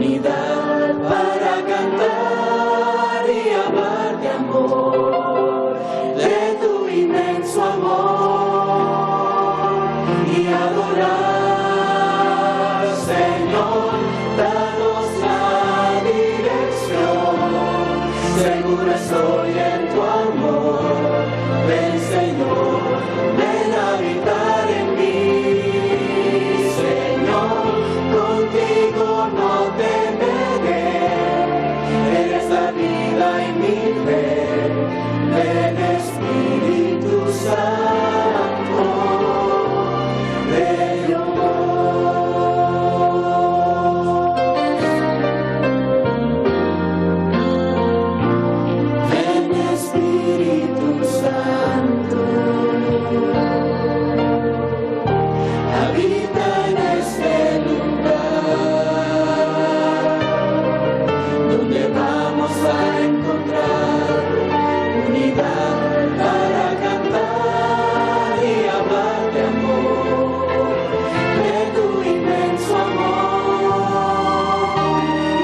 unidad para cantar y hablar de amor, de tu inmenso amor y adorar, Señor, danos la dirección, seguro estoy en tu amor, ven Señor, ven a habitar en mí, Señor, contigo no temeré, eres la vida y mi fe, ven Espíritu Santo, ven ven Espíritu Santo, habita en este lugar, donde vamos a encontrar unidad para cantar y hablar de amor, de tu inmenso amor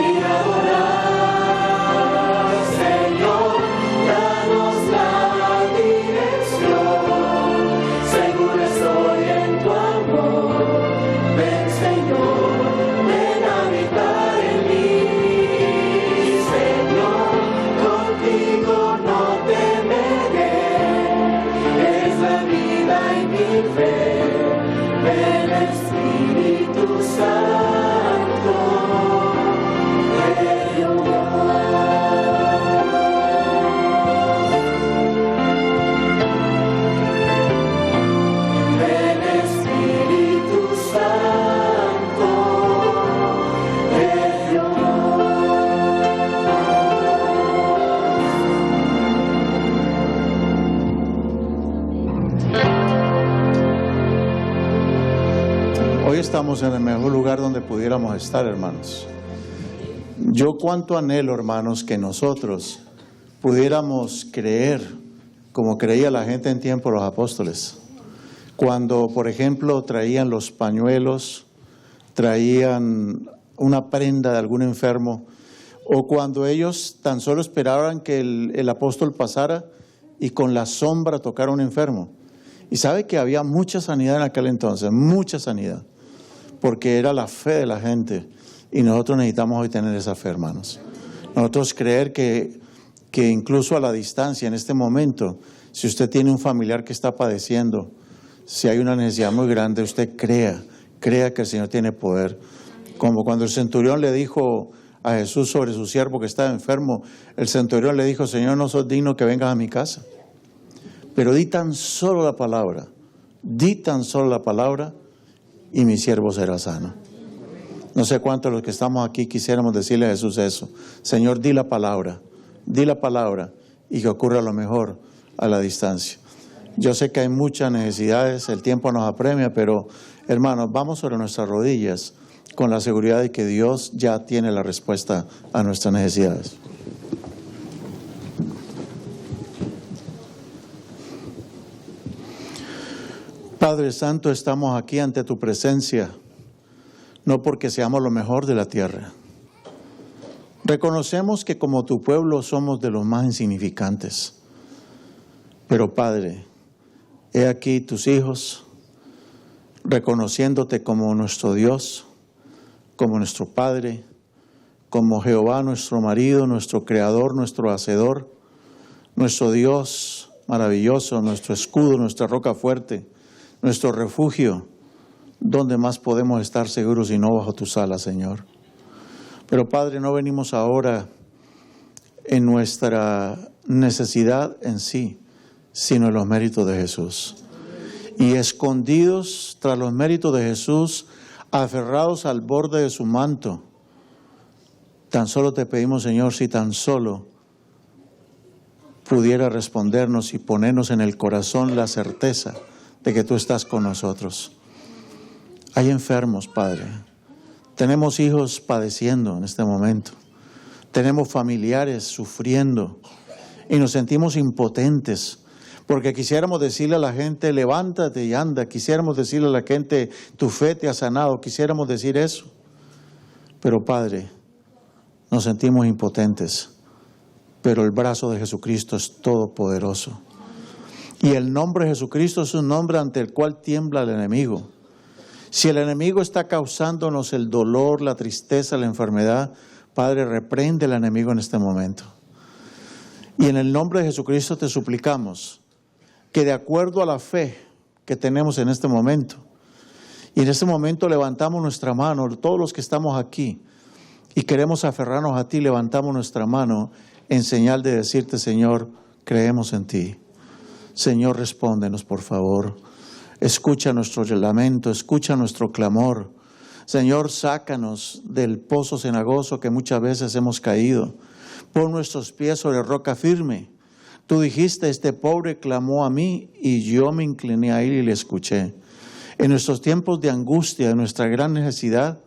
y adorar, Señor, danos la dirección, seguro estoy en tu amor, ven Señor, ven a habitar en mí, Señor, contigo no temeré, eres la vida y mi fe, ven Espíritu Santo, ven ven Espíritu Santo, ven Hoy estamos en el mejor lugar donde pudiéramos estar, hermanos. Yo cuánto anhelo, hermanos, que nosotros pudiéramos creer como creía la gente en tiempo de los apóstoles. Cuando, por ejemplo, traían los pañuelos, traían una prenda de algún enfermo, o cuando ellos tan solo esperaban que el apóstol pasara y con la sombra tocara a un enfermo. Y sabe que había mucha sanidad en aquel entonces, mucha sanidad, porque era la fe de la gente. Y nosotros necesitamos hoy tener esa fe, hermanos. Nosotros creer que incluso a la distancia, en este momento, si usted tiene un familiar que está padeciendo, si hay una necesidad muy grande, usted crea que el Señor tiene poder. Como cuando el centurión le dijo a Jesús sobre su siervo que estaba enfermo, el centurión le dijo: Señor, no sos digno que vengas a mi casa, pero di tan solo la palabra, y mi siervo será sano. No sé cuántos de los que estamos aquí quisiéramos decirle a Jesús eso: Señor, di la palabra, y que ocurra lo mejor a la distancia. Yo sé que hay muchas necesidades, el tiempo nos apremia, pero hermanos, vamos sobre nuestras rodillas con la seguridad de que Dios ya tiene la respuesta a nuestras necesidades. Padre Santo, estamos aquí ante tu presencia, no porque seamos lo mejor de la tierra. Reconocemos que como tu pueblo somos de los más insignificantes. Pero Padre, he aquí tus hijos, reconociéndote como nuestro Dios, como nuestro Padre, como Jehová, nuestro marido, nuestro creador, nuestro hacedor, nuestro Dios maravilloso, nuestro escudo, nuestra roca fuerte, nuestro refugio. ¿Dónde más podemos estar seguros si no bajo tus alas, Señor? Pero Padre, no venimos ahora en nuestra necesidad en sí, sino en los méritos de Jesús. Y escondidos tras los méritos de Jesús, aferrados al borde de su manto, tan solo te pedimos, Señor, si tan solo pudiera respondernos y ponernos en el corazón la certeza de que tú estás con nosotros. Hay enfermos, Padre. Tenemos hijos padeciendo en este momento. Tenemos familiares sufriendo y nos sentimos impotentes porque quisiéramos decirle a la gente: levántate y anda. Quisiéramos decirle a la gente: tu fe te ha sanado. Quisiéramos decir eso. Pero Padre, nos sentimos impotentes, pero el brazo de Jesucristo es todopoderoso. Y el nombre de Jesucristo es un nombre ante el cual tiembla el enemigo. Si el enemigo está causándonos el dolor, la tristeza, la enfermedad, Padre, reprende al enemigo en este momento. Y en el nombre de Jesucristo te suplicamos que de acuerdo a la fe que tenemos en este momento, y en este momento levantamos nuestra mano, todos los que estamos aquí, y queremos aferrarnos a ti, levantamos nuestra mano en señal de decirte, Señor, creemos en ti. Señor, respóndenos, por favor. Escucha nuestro lamento, escucha nuestro clamor. Señor, sácanos del pozo cenagoso que muchas veces hemos caído. Pon nuestros pies sobre roca firme. Tú dijiste, este pobre clamó a mí y yo me incliné a él y le escuché. En nuestros tiempos de angustia, de nuestra gran necesidad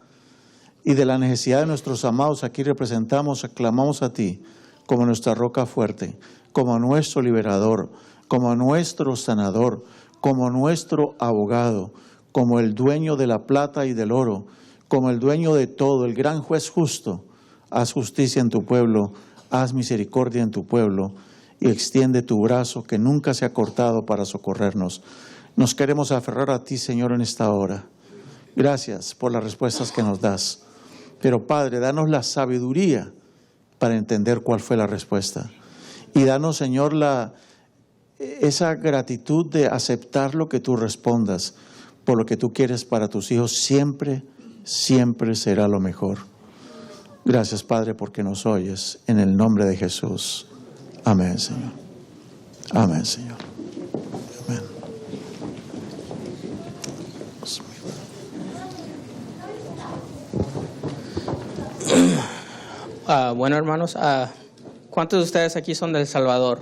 y de la necesidad de nuestros amados, aquí representamos, clamamos a ti como nuestra roca fuerte, como nuestro liberador, como nuestro sanador, como nuestro abogado, como el dueño de la plata y del oro, como el dueño de todo, el gran juez justo. Haz justicia en tu pueblo, haz misericordia en tu pueblo y extiende tu brazo que nunca se ha cortado para socorrernos. Nos queremos aferrar a ti, Señor, en esta hora. Gracias por las respuestas que nos das. Pero Padre, danos la sabiduría para entender cuál fue la respuesta. Y danos, Señor, esa gratitud de aceptar lo que tú respondas, por lo que tú quieres para tus hijos, siempre, siempre será lo mejor. Gracias, Padre, porque nos oyes. En el nombre de Jesús. Amén, Señor. Amén, Señor. Amén. Bueno, hermanos, ¿cuántos de ustedes aquí son del Salvador?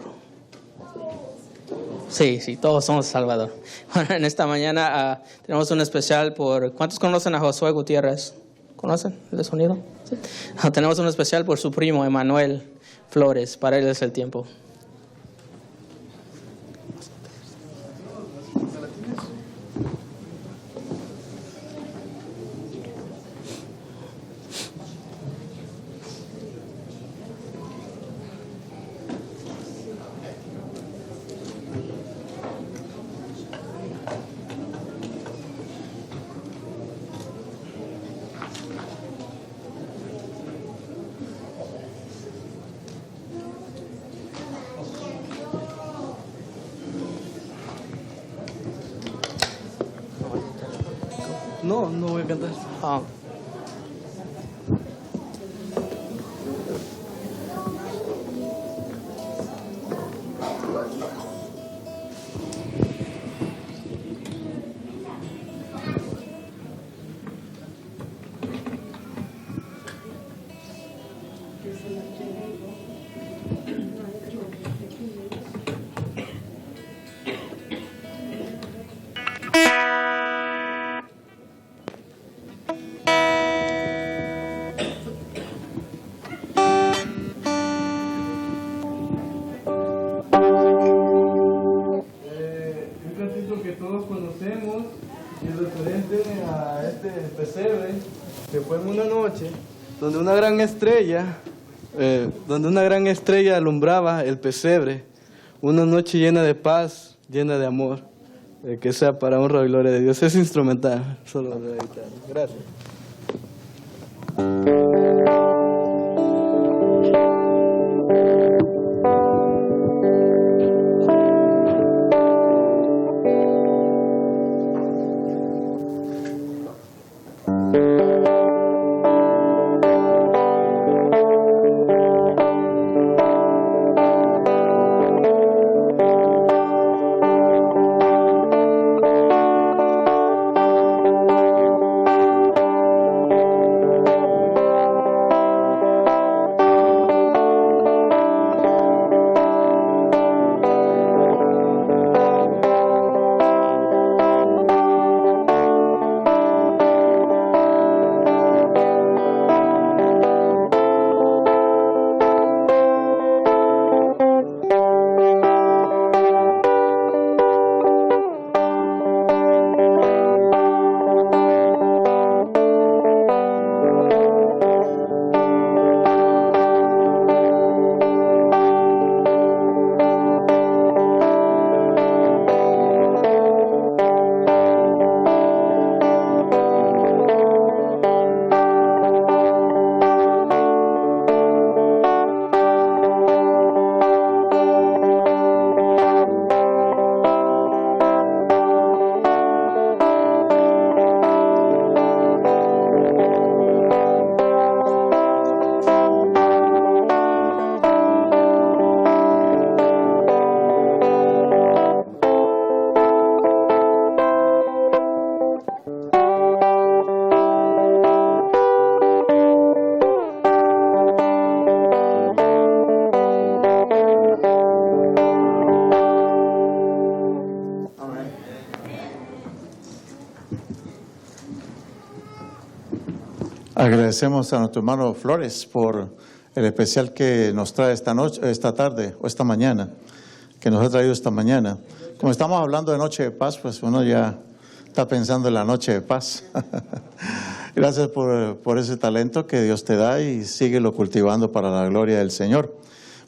Sí, todos somos de Salvador. Bueno, en esta mañana tenemos un especial por... ¿Cuántos conocen a Josué Gutiérrez? ¿Conocen el sonido? ¿Sí? Tenemos un especial por su primo, Emanuel Flores. Para él es el tiempo. No voy a cantar. Un cantito que todos conocemos y referente a este pesebre que fue en una noche donde una gran estrella alumbraba el pesebre, una noche llena de paz, llena de amor, que sea para honra y gloria de Dios. Es instrumental, solo de guitarra. Gracias. Agradecemos a nuestro hermano Flores por el especial que nos trae esta tarde o esta mañana, que nos ha traído esta mañana. Como estamos hablando de Noche de Paz, pues uno ya está pensando en la Noche de Paz. Gracias por ese talento que Dios te da y síguelo cultivando para la gloria del Señor.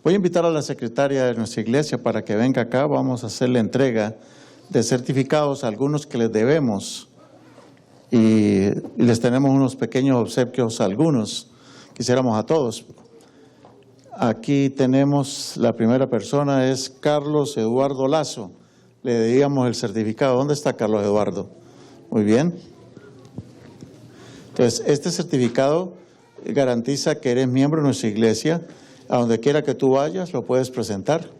Voy a invitar a la secretaria de nuestra iglesia para que venga acá. Vamos a hacer la entrega de certificados, algunos que les debemos. Y les tenemos unos pequeños obsequios a algunos. Quisiéramos a todos. Aquí tenemos, la primera persona es Carlos Eduardo Lazo. Le debíamos el certificado. ¿Dónde está Carlos Eduardo? Muy bien. Entonces, este certificado garantiza que eres miembro de nuestra iglesia. A donde quiera que tú vayas, lo puedes presentar.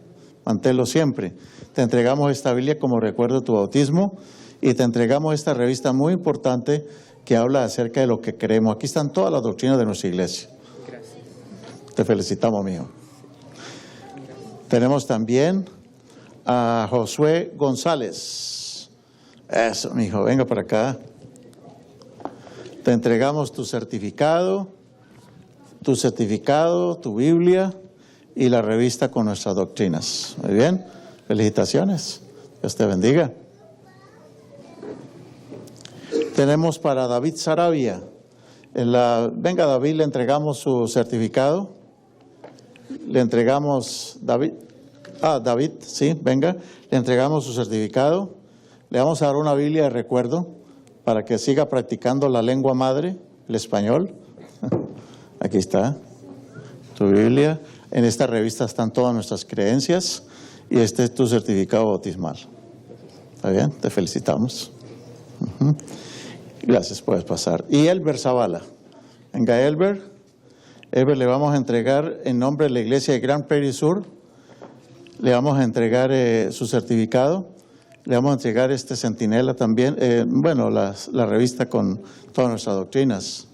Manténlo siempre. Te entregamos esta Biblia como recuerdo de tu bautismo y te entregamos esta revista muy importante que habla acerca de lo que creemos. Aquí están todas las doctrinas de nuestra iglesia. Gracias. Te felicitamos, mijo. Tenemos también a Josué González. Eso, mijo, venga para acá. Te entregamos tu certificado, tu Biblia y la revista con nuestras doctrinas. Muy bien, felicitaciones. Dios te bendiga. Tenemos para David Sarabia. Venga, David, le entregamos su certificado. Le entregamos, David, sí, venga, le entregamos su certificado. Le vamos a dar una Biblia de recuerdo para que siga practicando la lengua madre, el español. Aquí está tu Biblia. En esta revista están todas nuestras creencias y este es tu certificado bautismal. ¿Está bien? Te felicitamos. Gracias, puedes pasar. Y Elber Zavala. Venga, Elber. Elber, le vamos a entregar en nombre de la iglesia de Grand Prairie Sur, le vamos a entregar su certificado, le vamos a entregar este centinela también, la revista con todas nuestras doctrinas.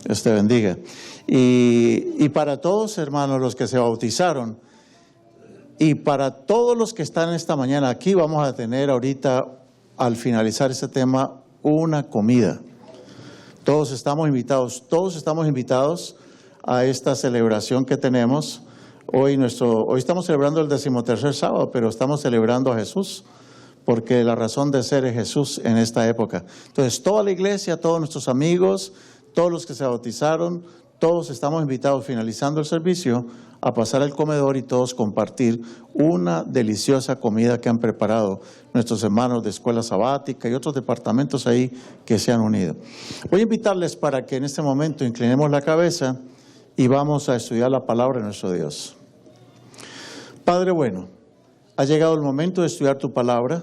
Dios te bendiga. Y para todos, hermanos, los que se bautizaron, y para todos los que están esta mañana aquí, vamos a tener ahorita, al finalizar este tema, una comida. Todos estamos invitados a esta celebración que tenemos. Hoy estamos celebrando el 13º sábado, pero estamos celebrando a Jesús, porque la razón de ser es Jesús en esta época. Entonces, toda la iglesia, todos nuestros amigos, todos los que se bautizaron, todos estamos invitados, finalizando el servicio, a pasar al comedor y todos compartir una deliciosa comida que han preparado nuestros hermanos de escuela sabática y otros departamentos ahí que se han unido. Voy a invitarles para que en este momento inclinemos la cabeza y vamos a estudiar la palabra de nuestro Dios. Padre bueno, ha llegado el momento de estudiar tu palabra.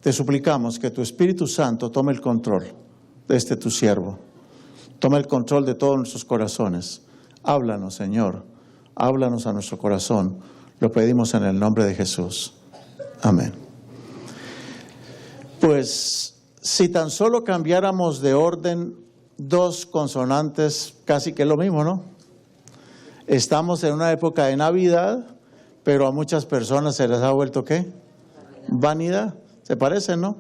Te suplicamos que tu Espíritu Santo tome el control de tu siervo. Toma el control de todos nuestros corazones. Háblanos, Señor. Háblanos a nuestro corazón. Lo pedimos en el nombre de Jesús. Amén. Pues, si tan solo cambiáramos de orden dos consonantes, casi que es lo mismo, ¿no? Estamos en una época de Navidad, pero a muchas personas se les ha vuelto, ¿qué? Vanidad. Se parecen, ¿no?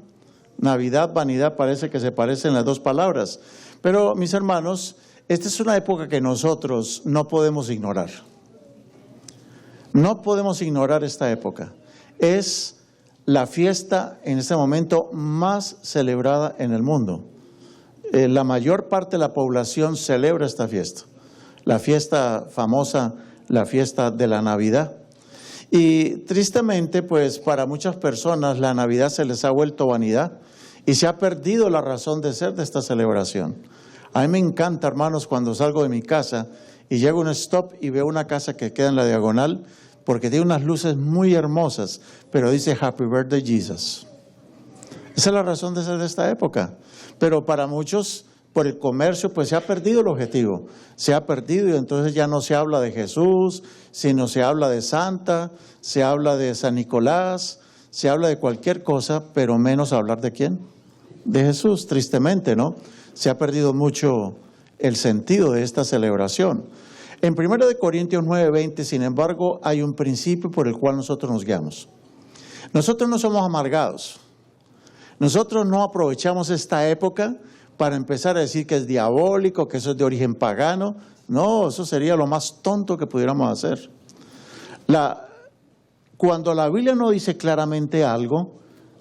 Navidad, vanidad, parece que se parecen las dos palabras. Pero, mis hermanos, esta es una época que nosotros no podemos ignorar. No podemos ignorar esta época. Es la fiesta en este momento más celebrada en el mundo. La mayor parte de la población celebra esta fiesta. La fiesta famosa, la fiesta de la Navidad. Y tristemente, pues para muchas personas la Navidad se les ha vuelto vanidad y se ha perdido la razón de ser de esta celebración. A mí me encanta, hermanos, cuando salgo de mi casa y llego a un stop y veo una casa que queda en la diagonal, porque tiene unas luces muy hermosas, pero dice Happy Birthday Jesus. Esa es la razón de ser de esta época. Pero para muchos, por el comercio, pues se ha perdido el objetivo. Se ha perdido y entonces ya no se habla de Jesús, sino se habla de Santa, se habla de San Nicolás, se habla de cualquier cosa, pero menos hablar de ¿quién? De Jesús, tristemente, ¿no? Se ha perdido mucho el sentido de esta celebración. En 1 Corintios 9:20, sin embargo, hay un principio por el cual nosotros nos guiamos. Nosotros no somos amargados. Nosotros no aprovechamos esta época para empezar a decir que es diabólico, que eso es de origen pagano. No, eso sería lo más tonto que pudiéramos hacer. Cuando la Biblia no dice claramente algo,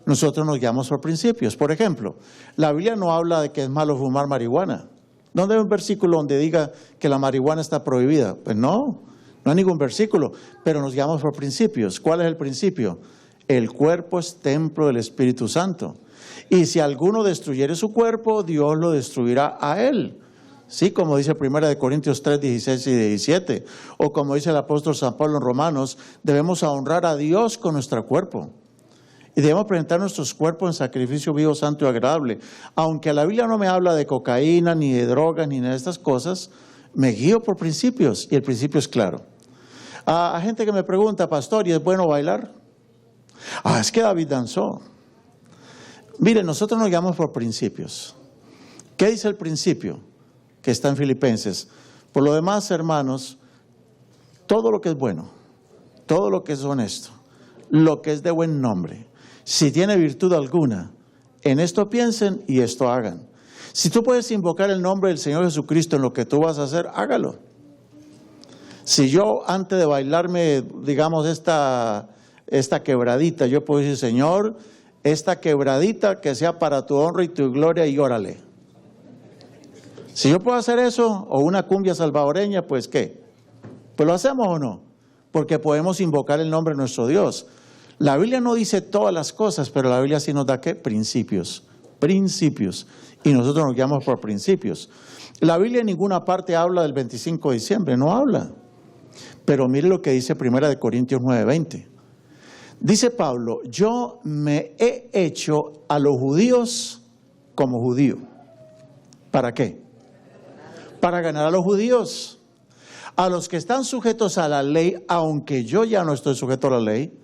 nosotros nos guiamos por principios. Por ejemplo, la Biblia no habla de que es malo fumar marihuana. ¿Dónde hay un versículo donde diga que la marihuana está prohibida? Pues no hay ningún versículo, pero nos guiamos por principios. ¿Cuál es el principio? El cuerpo es templo del Espíritu Santo. Y si alguno destruyere su cuerpo, Dios lo destruirá a él. Sí, como dice 1 Corintios 3, 16 y 17. O como dice el apóstol San Pablo en Romanos, debemos honrar a Dios con nuestro cuerpo. Y debemos presentar nuestros cuerpos en sacrificio vivo, santo y agradable. Aunque la Biblia no me habla de cocaína, ni de drogas, ni de estas cosas, me guío por principios, y el principio es claro. Hay gente que me pregunta, pastor, ¿y es bueno bailar? Es que David danzó. Miren, nosotros nos guiamos por principios. ¿Qué dice el principio? Que está en Filipenses. Por lo demás, hermanos, todo lo que es bueno, todo lo que es honesto, lo que es de buen nombre, si tiene virtud alguna, en esto piensen y esto hagan. Si tú puedes invocar el nombre del Señor Jesucristo en lo que tú vas a hacer, hágalo. Si yo antes de bailarme, digamos, esta quebradita, yo puedo decir, Señor, esta quebradita que sea para tu honra y tu gloria, y órale. Si yo puedo hacer eso, o una cumbia salvadoreña, pues ¿qué? Pues lo hacemos o no, porque podemos invocar el nombre de nuestro Dios. La Biblia no dice todas las cosas, pero la Biblia sí nos da ¿qué? Principios, y nosotros nos guiamos por principios. La Biblia en ninguna parte habla del 25 de diciembre, no habla. Pero mire lo que dice 1 Corintios 9:20. Dice Pablo, yo me he hecho a los judíos como judío. ¿Para qué? Para ganar a los judíos. A los que están sujetos a la ley, aunque yo ya no estoy sujeto a la ley,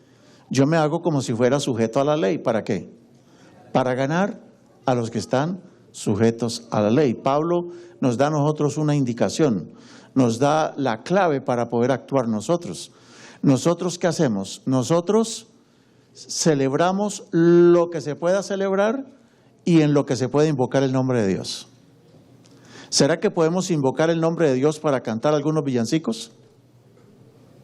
yo me hago como si fuera sujeto a la ley. ¿Para qué? Para ganar a los que están sujetos a la ley. Pablo nos da a nosotros una indicación, nos da la clave para poder actuar nosotros. ¿Nosotros qué hacemos? Nosotros celebramos lo que se pueda celebrar y en lo que se puede invocar el nombre de Dios. ¿Será que podemos invocar el nombre de Dios para cantar algunos villancicos?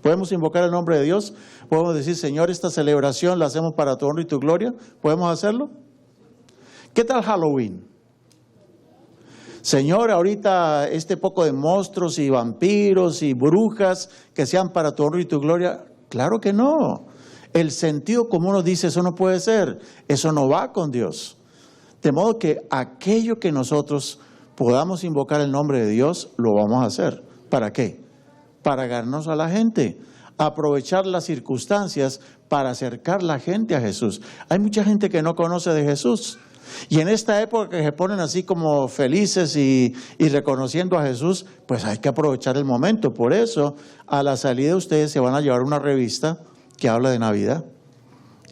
¿Podemos invocar el nombre de Dios? ¿Podemos decir, Señor, esta celebración la hacemos para tu honra y tu gloria? ¿Podemos hacerlo? ¿Qué tal Halloween? Señor, ahorita este poco de monstruos y vampiros y brujas que sean para tu honra y tu gloria. Claro que no. El sentido común nos dice, eso no puede ser, eso no va con Dios. De modo que aquello que nosotros podamos invocar el nombre de Dios, lo vamos a hacer. ¿Para qué? Para ganarnos a la gente, aprovechar las circunstancias para acercar la gente a Jesús. Hay mucha gente que no conoce de Jesús. Y en esta época que se ponen así como felices y reconociendo a Jesús, pues hay que aprovechar el momento. Por eso, a la salida ustedes se van a llevar una revista que habla de Navidad.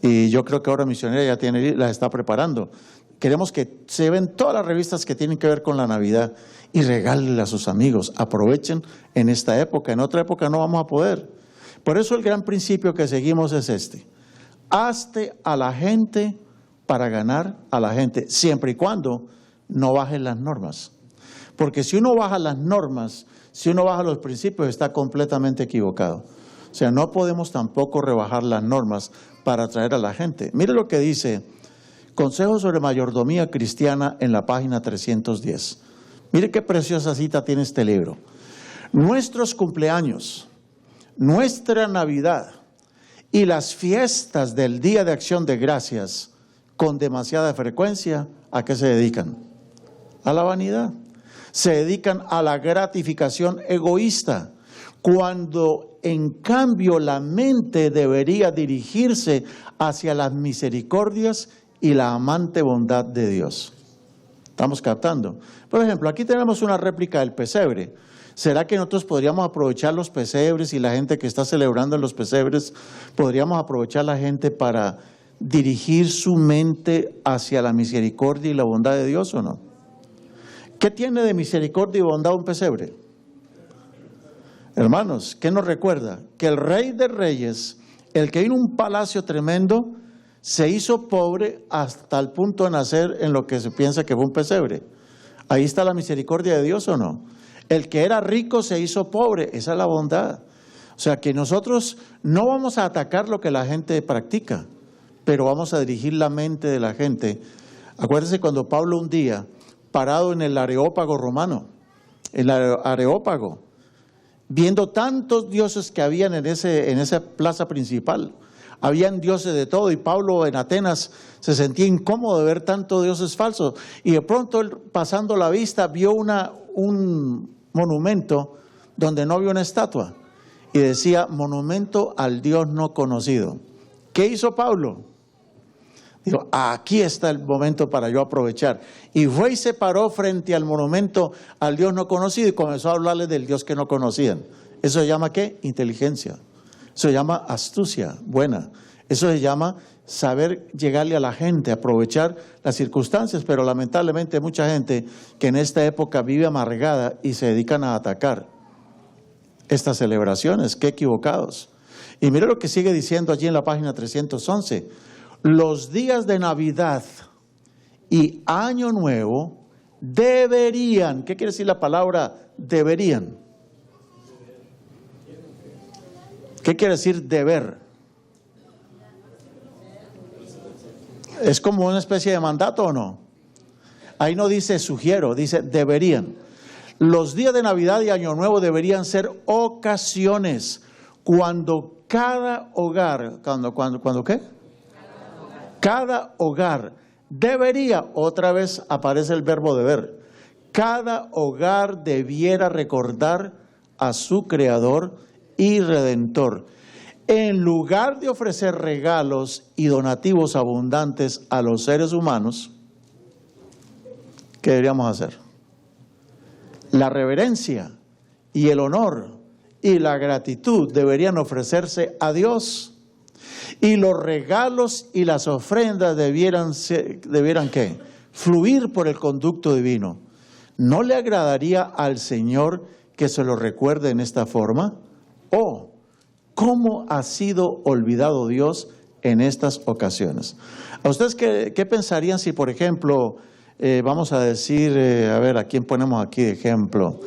Y yo creo que ahora Misionera ya la está preparando. Queremos que se ven todas las revistas que tienen que ver con la Navidad y regálenle a sus amigos. Aprovechen en esta época. En otra época no vamos a poder. Por eso el gran principio que seguimos es este. Hazte a la gente para ganar a la gente, siempre y cuando no bajen las normas. Porque si uno baja las normas, si uno baja los principios, está completamente equivocado. O sea, no podemos tampoco rebajar las normas para atraer a la gente. Mire lo que dice Consejo sobre Mayordomía Cristiana en la página 310. Mire qué preciosa cita tiene este libro. Nuestros cumpleaños, nuestra Navidad y las fiestas del Día de Acción de Gracias con demasiada frecuencia, ¿a qué se dedican? A la vanidad. Se dedican a la gratificación egoísta, cuando en cambio la mente debería dirigirse hacia las misericordias y la amante bondad de Dios. ¿Estamos captando? Por ejemplo, aquí tenemos una réplica del pesebre. ¿Será que nosotros podríamos aprovechar los pesebres y la gente que está celebrando en los pesebres, podríamos aprovechar la gente para dirigir su mente hacia la misericordia y la bondad de Dios o no? ¿Qué tiene de misericordia y bondad un pesebre? Hermanos, ¿qué nos recuerda? Que el Rey de Reyes, el que vino a un palacio tremendo, se hizo pobre hasta el punto de nacer en lo que se piensa que fue un pesebre. Ahí está la misericordia de Dios, ¿o no? El que era rico se hizo pobre, esa es la bondad. O sea que nosotros no vamos a atacar lo que la gente practica, pero vamos a dirigir la mente de la gente. Acuérdense cuando Pablo un día, parado en el Areópago romano, el Areópago, viendo tantos dioses que habían en esa plaza principal, habían dioses de todo, y Pablo en Atenas se sentía incómodo de ver tantos dioses falsos, y de pronto él, pasando la vista, vio un monumento donde no había una estatua, y decía, monumento al Dios no conocido. ¿Qué hizo Pablo? Dijo, aquí está el momento para yo aprovechar. Y fue y se paró frente al monumento al Dios no conocido y comenzó a hablarles del Dios que no conocían. ¿Eso se llama qué? Inteligencia. Eso se llama astucia buena. Eso se llama saber llegarle a la gente, aprovechar las circunstancias. Pero lamentablemente hay mucha gente que en esta época vive amargada y se dedican a atacar estas celebraciones. ¡Qué equivocados! Y mire lo que sigue diciendo allí en la página 311. Los días de Navidad y Año Nuevo deberían, ¿qué quiere decir la palabra deberían? ¿Qué quiere decir deber? ¿Es como una especie de mandato o no? Ahí no dice sugiero, dice deberían. Los días de Navidad y Año Nuevo deberían ser ocasiones cuando cada hogar, ¿cuándo qué? Cada hogar debería, otra vez aparece el verbo deber, cada hogar debiera recordar a su Creador y Redentor. En lugar de ofrecer regalos y donativos abundantes a los seres humanos, ¿qué deberíamos hacer? La reverencia y el honor y la gratitud deberían ofrecerse a Dios. Y los regalos y las ofrendas debieran ¿qué? Fluir por el conducto divino. ¿No le agradaría al Señor que se lo recuerde en esta forma? ¿O cómo ha sido olvidado Dios en estas ocasiones? ¿A ustedes qué pensarían si, por ejemplo, vamos a decir, a ver, ¿a quién ponemos aquí de ejemplo?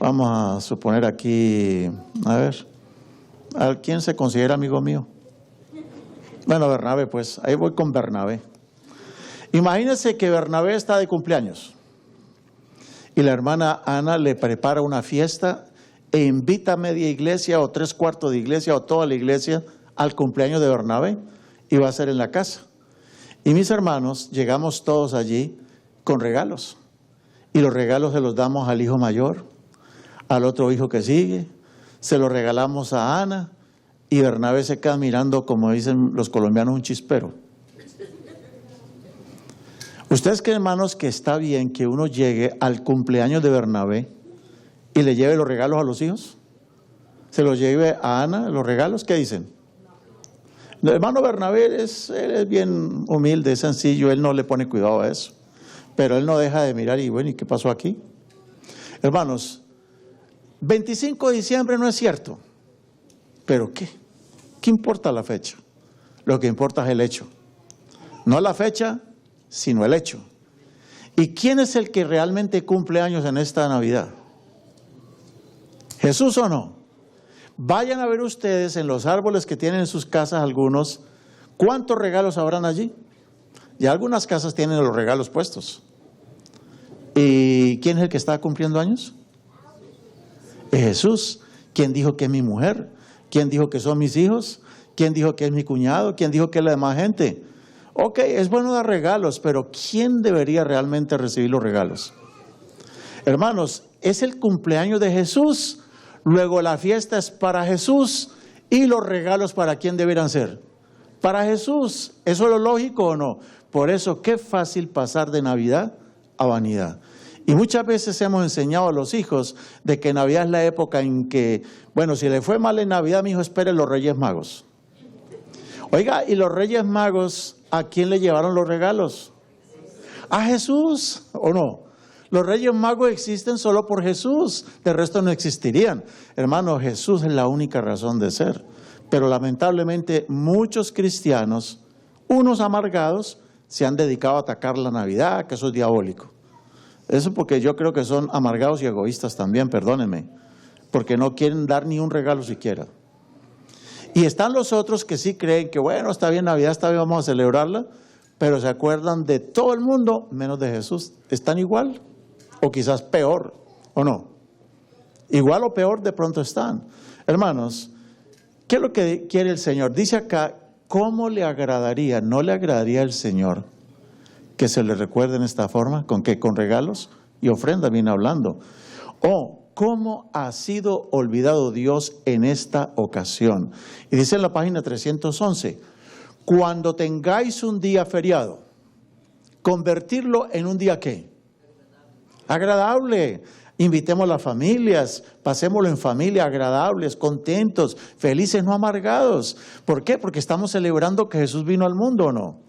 Vamos a suponer aquí, a ver, ¿a quién se considera amigo mío? Bueno, Bernabé, pues, ahí voy con Bernabé. Imagínense que Bernabé está de cumpleaños y la hermana Ana le prepara una fiesta e invita a media iglesia o 3/4 de iglesia o toda la iglesia al cumpleaños de Bernabé y va a ser en la casa. Y mis hermanos, llegamos todos allí con regalos y los regalos se los damos al hijo mayor, al otro hijo que sigue, se los regalamos a Ana. Y Bernabé se queda mirando, como dicen los colombianos, un chispero. ¿Ustedes creen, hermanos, que está bien que uno llegue al cumpleaños de Bernabé y le lleve los regalos a los hijos? ¿Se los lleve a Ana los regalos? ¿Qué dicen? El hermano Bernabé él es bien humilde, es sencillo, él no le pone cuidado a eso. Pero él no deja de mirar y bueno, ¿y qué pasó aquí? Hermanos, 25 de diciembre no es cierto. ¿Pero qué? ¿Qué importa la fecha? Lo que importa es el hecho. No la fecha, sino el hecho. ¿Y quién es el que realmente cumple años en esta Navidad? ¿Jesús o no? Vayan a ver ustedes en los árboles que tienen en sus casas algunos, ¿cuántos regalos habrán allí? Y algunas casas tienen los regalos puestos. ¿Y quién es el que está cumpliendo años? Es Jesús. ¿Quién dijo que es mi mujer? ¿Quién dijo que son mis hijos? ¿Quién dijo que es mi cuñado? ¿Quién dijo que es la demás gente? Ok, es bueno dar regalos, pero ¿quién debería realmente recibir los regalos? Hermanos, es el cumpleaños de Jesús, luego la fiesta es para Jesús y los regalos ¿para quién deberían ser? Para Jesús. ¿Eso es lo lógico o no? Por eso, qué fácil pasar de Navidad a vanidad. Y muchas veces hemos enseñado a los hijos de que Navidad es la época en que, bueno, si le fue mal en Navidad, mi hijo, espere los Reyes Magos. Oiga, ¿y los Reyes Magos a quién le llevaron los regalos? ¿A Jesús o no? Los Reyes Magos existen solo por Jesús, de resto no existirían. Hermano, Jesús es la única razón de ser. Pero lamentablemente muchos cristianos, unos amargados, se han dedicado a atacar la Navidad, que eso es diabólico. Eso porque yo creo que son amargados y egoístas también, perdónenme, porque no quieren dar ni un regalo siquiera. Y están los otros que sí creen que, bueno, está bien Navidad, está bien, vamos a celebrarla, pero se acuerdan de todo el mundo menos de Jesús. ¿Están igual? O quizás peor, ¿o no? Igual o peor de pronto están. Hermanos, ¿qué es lo que quiere el Señor? Dice acá, ¿cómo le agradaría, no le agradaría al Señor que se le recuerde en esta forma? ¿Con qué? Con regalos y ofrenda viene hablando. O, ¿cómo ha sido olvidado Dios en esta ocasión? Y dice en la página 311, cuando tengáis un día feriado, convertirlo en un día ¿qué? Agradable. Invitemos a las familias, pasémoslo en familia, agradables, contentos, felices, no amargados. ¿Por qué? Porque estamos celebrando que Jesús vino al mundo, ¿o no?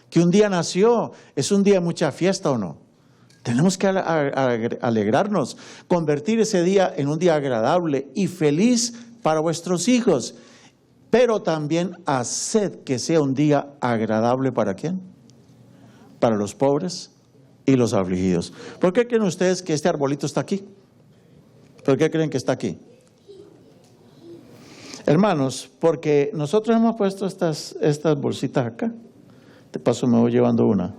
Que un día nació, es un día de mucha fiesta, ¿o no? Tenemos que alegrarnos, convertir ese día en un día agradable y feliz para vuestros hijos. Pero también haced que sea un día agradable ¿para quién? Para los pobres y los afligidos. ¿Por qué creen ustedes que este arbolito está aquí? ¿Por qué creen que está aquí? Hermanos, porque nosotros hemos puesto estas bolsitas acá. De paso me voy llevando una.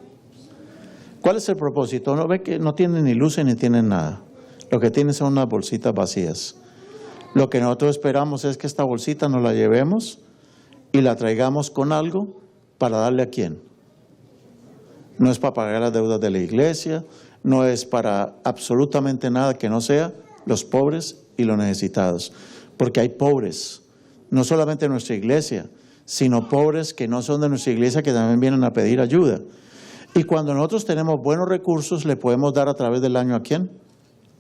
¿Cuál es el propósito? No ve que no tienen ni luces ni tienen nada. Lo que tienen son unas bolsitas vacías. Lo que nosotros esperamos es que esta bolsita nos la llevemos y la traigamos con algo para darle a quién. No es para pagar las deudas de la iglesia, no es para absolutamente nada que no sea los pobres y los necesitados. Porque hay pobres, no solamente en nuestra iglesia, sino pobres que no son de nuestra iglesia que también vienen a pedir ayuda. Y cuando nosotros tenemos buenos recursos, le podemos dar a través del año ¿a quién?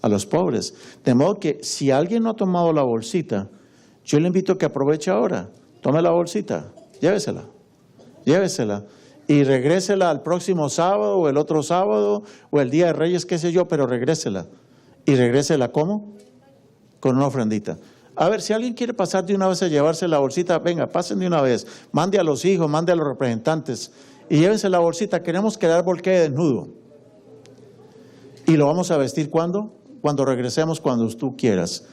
A los pobres. De modo que si alguien no ha tomado la bolsita, yo le invito a que aproveche ahora. Tome la bolsita, llévesela. Y regrésela al próximo sábado o el otro sábado o el Día de Reyes, qué sé yo, pero regrésela. ¿Y regrésela cómo? Con una ofrendita. A ver, si alguien quiere pasar de una vez a llevarse la bolsita, venga, pasen de una vez. Mande a los hijos, mande a los representantes y llévense la bolsita. Queremos que el árbol quede desnudo. ¿Y lo vamos a vestir cuándo? Cuando regresemos, cuando tú quieras.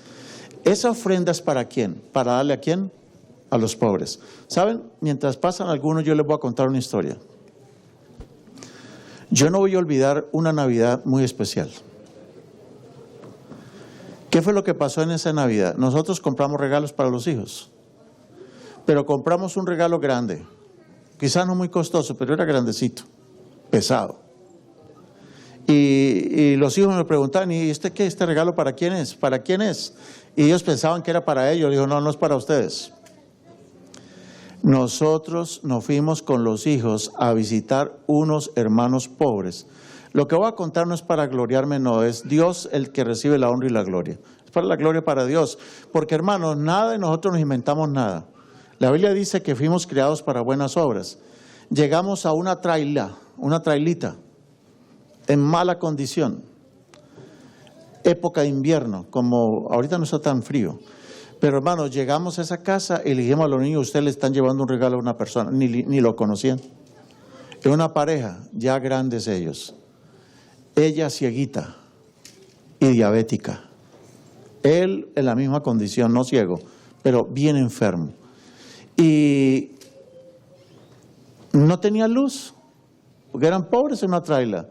¿Esa ofrenda es para quién? ¿Para darle a quién? A los pobres. ¿Saben? Mientras pasan algunos, yo les voy a contar una historia. Yo no voy a olvidar una Navidad muy especial. ¿Qué fue lo que pasó en esa Navidad? Nosotros compramos regalos para los hijos, pero compramos un regalo grande, quizás no muy costoso, pero era grandecito, pesado. Y los hijos me preguntaban, ¿y este qué? ¿Este regalo para quién es? ¿Para quién es? Y ellos pensaban que era para ellos. Dijo, no, no es para ustedes. Nosotros nos fuimos con los hijos a visitar unos hermanos pobres. Lo que voy a contar no es para gloriarme, no, es Dios el que recibe la honra y la gloria. Es para la gloria para Dios. Porque hermanos, nada de nosotros nos inventamos nada. La Biblia dice que fuimos creados para buenas obras. Llegamos a una trailita, en mala condición. Época de invierno, como ahorita no está tan frío. Pero hermanos, llegamos a esa casa y le dijimos a los niños, ustedes le están llevando un regalo a una persona, ni lo conocían. Es una pareja, ya grandes ellos. Ella cieguita y diabética. Él en la misma condición, no ciego, pero bien enfermo. Y no tenía luz, porque eran pobres en una traila,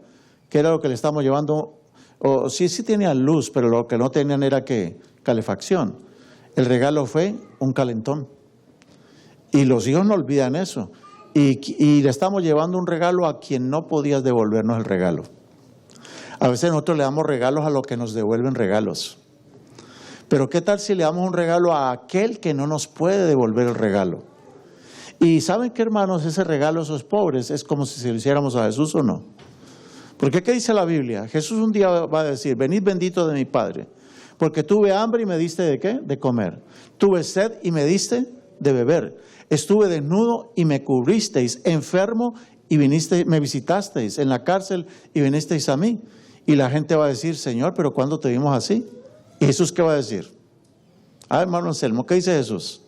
que era lo que le estamos llevando. O sí tenían luz, pero lo que no tenían era ¿qué? Calefacción. El regalo fue un calentón. Y los hijos no olvidan eso. Y le estamos llevando un regalo a quien no podía devolvernos el regalo. A veces nosotros le damos regalos a los que nos devuelven regalos. Pero ¿qué tal si le damos un regalo a aquel que no nos puede devolver el regalo? Y ¿saben qué, hermanos? Ese regalo a esos pobres es como si se lo hiciéramos a Jesús o no. Porque ¿qué dice la Biblia? Jesús un día va a decir, venid bendito de mi Padre, porque tuve hambre y me diste ¿de qué? De comer. Tuve sed y me diste de beber. Estuve desnudo y me cubristeis, enfermo y me visitasteis, en la cárcel y vinisteis a mí. Y la gente va a decir, Señor, ¿pero cuándo te vimos así? ¿Y Jesús qué va a decir? Hermano Anselmo, ¿qué dice Jesús?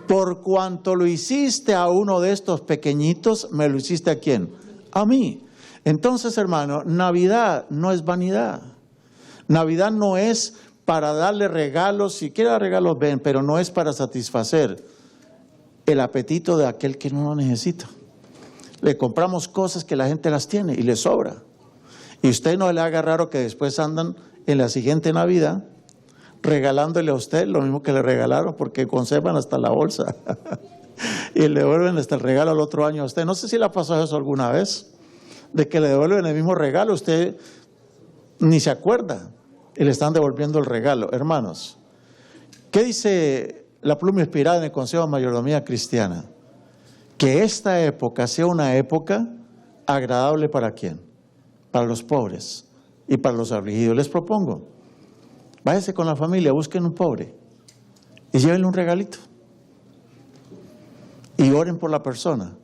Por cuanto lo hiciste a uno de estos pequeñitos, ¿me lo hiciste a quién? A mí. Entonces, hermano, Navidad no es vanidad. Navidad no es para darle regalos, si quiere dar regalos, ven, pero no es para satisfacer el apetito de aquel que no lo necesita. Le compramos cosas que la gente las tiene y le sobra. Y usted no le haga raro que después andan en la siguiente Navidad regalándole a usted lo mismo que le regalaron, porque conservan hasta la bolsa y le devuelven hasta el regalo al otro año a usted. No sé si le ha pasado eso alguna vez, de que le devuelven el mismo regalo, usted ni se acuerda y le están devolviendo el regalo. Hermanos, ¿qué dice la pluma inspirada en el Consejo de Mayordomía Cristiana? Que esta época sea una época agradable ¿para quién? Para los pobres y para los afligidos. Les propongo, váyase con la familia, busquen un pobre y llévenle un regalito y oren por la persona,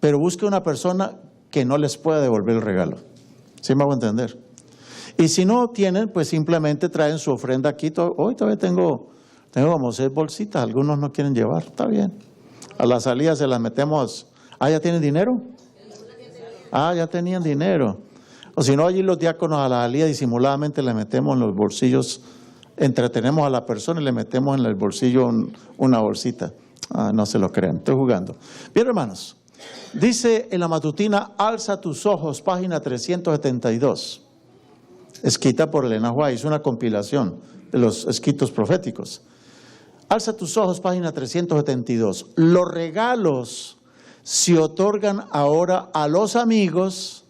pero busque una persona que no les pueda devolver el regalo. ¿Sí me hago entender? Y si no tienen, pues simplemente traen su ofrenda aquí. Hoy todavía tengo como 6 bolsitas, algunos no quieren llevar, está bien. A la salida se las metemos. Ah, ¿ya tienen dinero? Ah, ya tenían dinero. O si no, allí los diáconos a la salida disimuladamente le metemos en los bolsillos, entretenemos a la persona y le metemos en el bolsillo una bolsita. Ah, no se lo crean, estoy jugando. Bien, hermanos, dice en la matutina, alza tus ojos, página 372. Escrita por Elena White, es una compilación de los escritos proféticos. Alza tus ojos, página 372. Los regalos se otorgan ahora a los amigos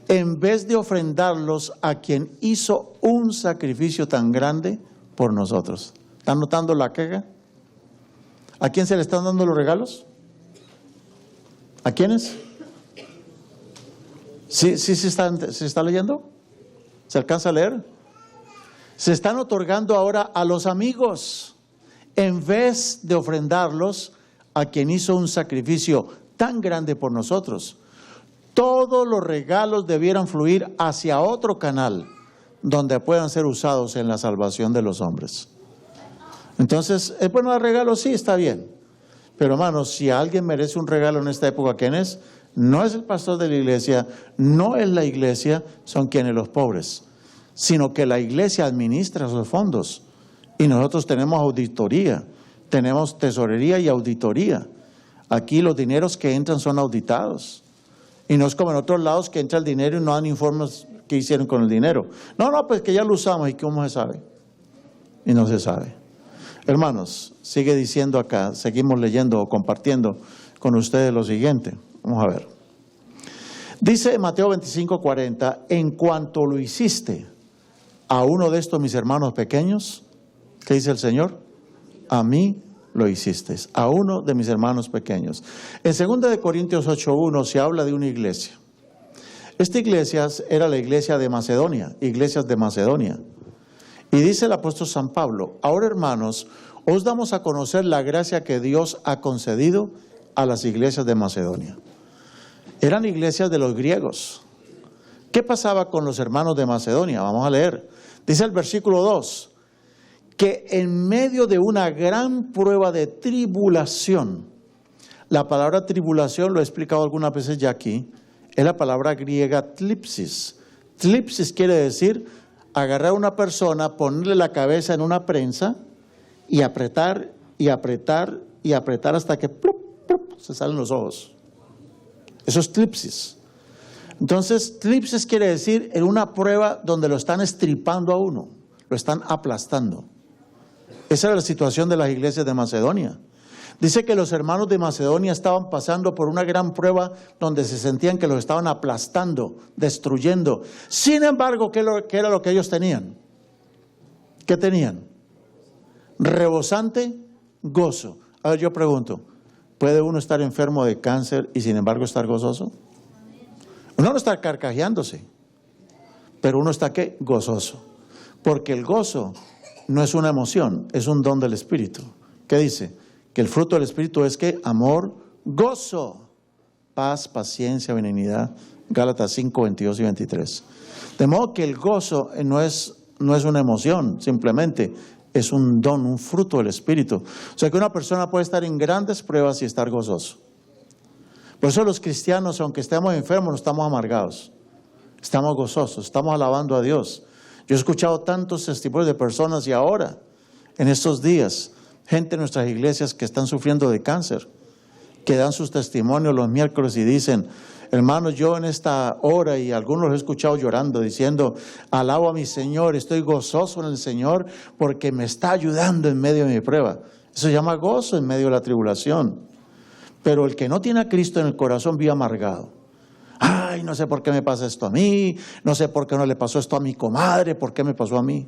en vez de ofrendarlos a quien hizo un sacrificio tan grande por nosotros. ¿Están notando la queja? ¿A quién se le están dando los regalos? ¿A quiénes? ¿Sí se está leyendo? ¿Se alcanza a leer? Se están otorgando ahora a los amigos en vez de ofrendarlos a quien hizo un sacrificio tan grande por nosotros. Todos los regalos debieran fluir hacia otro canal donde puedan ser usados en la salvación de los hombres. Entonces, ¿es bueno dar regalos? Sí, está bien. Pero hermanos, si alguien merece un regalo en esta época, ¿quién es? No es el pastor de la iglesia, no es la iglesia, son quienes los pobres, sino que la iglesia administra esos fondos y nosotros tenemos auditoría, tenemos tesorería y auditoría. Aquí los dineros que entran son auditados y no es como en otros lados que entra el dinero y no dan informes qué hicieron con el dinero. No, pues que ya lo usamos y ¿cómo se sabe? Y no se sabe. Hermanos, sigue diciendo acá, seguimos leyendo o compartiendo con ustedes lo siguiente. Vamos a ver. Dice Mateo 25:40, en cuanto lo hiciste a uno de estos mis hermanos pequeños, ¿qué dice el Señor? A mí lo hiciste, a uno de mis hermanos pequeños. En 2 Corintios 8:1 se habla de una iglesia. Esta iglesia era la iglesia de Macedonia, iglesias de Macedonia. Y dice el apóstol San Pablo, ahora hermanos, os damos a conocer la gracia que Dios ha concedido a las iglesias de Macedonia. Eran iglesias de los griegos. ¿Qué pasaba con los hermanos de Macedonia? Vamos a leer. Dice el versículo 2, que en medio de una gran prueba de tribulación, la palabra tribulación, lo he explicado algunas veces ya aquí, es la palabra griega tlipsis. Tlipsis quiere decir agarrar a una persona, ponerle la cabeza en una prensa y apretar y apretar y apretar hasta que plup, plup, se salen los ojos. Eso es tlipsis. Entonces, tlipsis quiere decir en una prueba donde lo están estripando a uno, lo están aplastando. Esa era la situación de las iglesias de Macedonia. Dice que los hermanos de Macedonia estaban pasando por una gran prueba donde se sentían que los estaban aplastando, destruyendo. Sin embargo, ¿qué era lo que ellos tenían? ¿Qué tenían? Rebosante gozo. A ver, yo pregunto, ¿puede uno estar enfermo de cáncer y sin embargo estar gozoso? Uno no está carcajeándose, pero uno está ¿qué? Gozoso. Porque el gozo no es una emoción, es un don del Espíritu. ¿Qué dice? Que el fruto del Espíritu es que amor, gozo, paz, paciencia, benignidad. Gálatas 5, 22 y 23. De modo que el gozo no es una emoción, simplemente es un don, un fruto del Espíritu. O sea que una persona puede estar en grandes pruebas y estar gozoso. Por eso los cristianos, aunque estemos enfermos, no estamos amargados. Estamos gozosos, estamos alabando a Dios. Yo he escuchado tantos testimonios de personas y ahora, en estos días, gente en nuestras iglesias que están sufriendo de cáncer, que dan sus testimonios los miércoles y dicen, hermanos, yo en esta hora, y algunos los he escuchado llorando, diciendo, alabo a mi Señor, estoy gozoso en el Señor porque me está ayudando en medio de mi prueba. Eso se llama gozo en medio de la tribulación. Pero el que no tiene a Cristo en el corazón vive amargado. Ay, no sé por qué me pasa esto a mí, no sé por qué no le pasó esto a mi comadre, por qué me pasó a mí.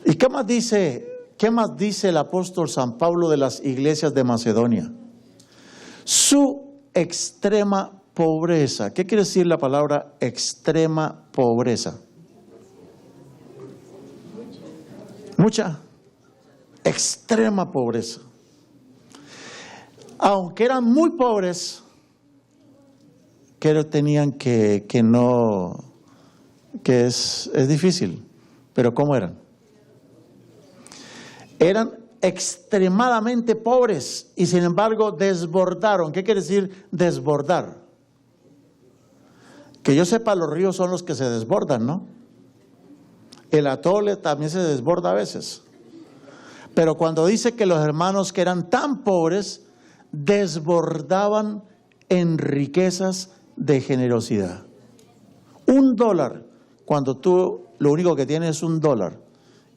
¿Y qué más dice el apóstol San Pablo de las iglesias de Macedonia? Su extrema pobreza. ¿Qué quiere decir la palabra extrema pobreza? Mucha. Extrema pobreza. Aunque eran muy pobres, que tenían que es difícil, pero ¿cómo eran? Eran extremadamente pobres y sin embargo desbordaron. ¿Qué quiere decir desbordar? Que yo sepa, los ríos son los que se desbordan, ¿no? El atole también se desborda a veces. Pero cuando dice que los hermanos que eran tan pobres desbordaban en riquezas de generosidad. $1, cuando tú lo único que tienes es $1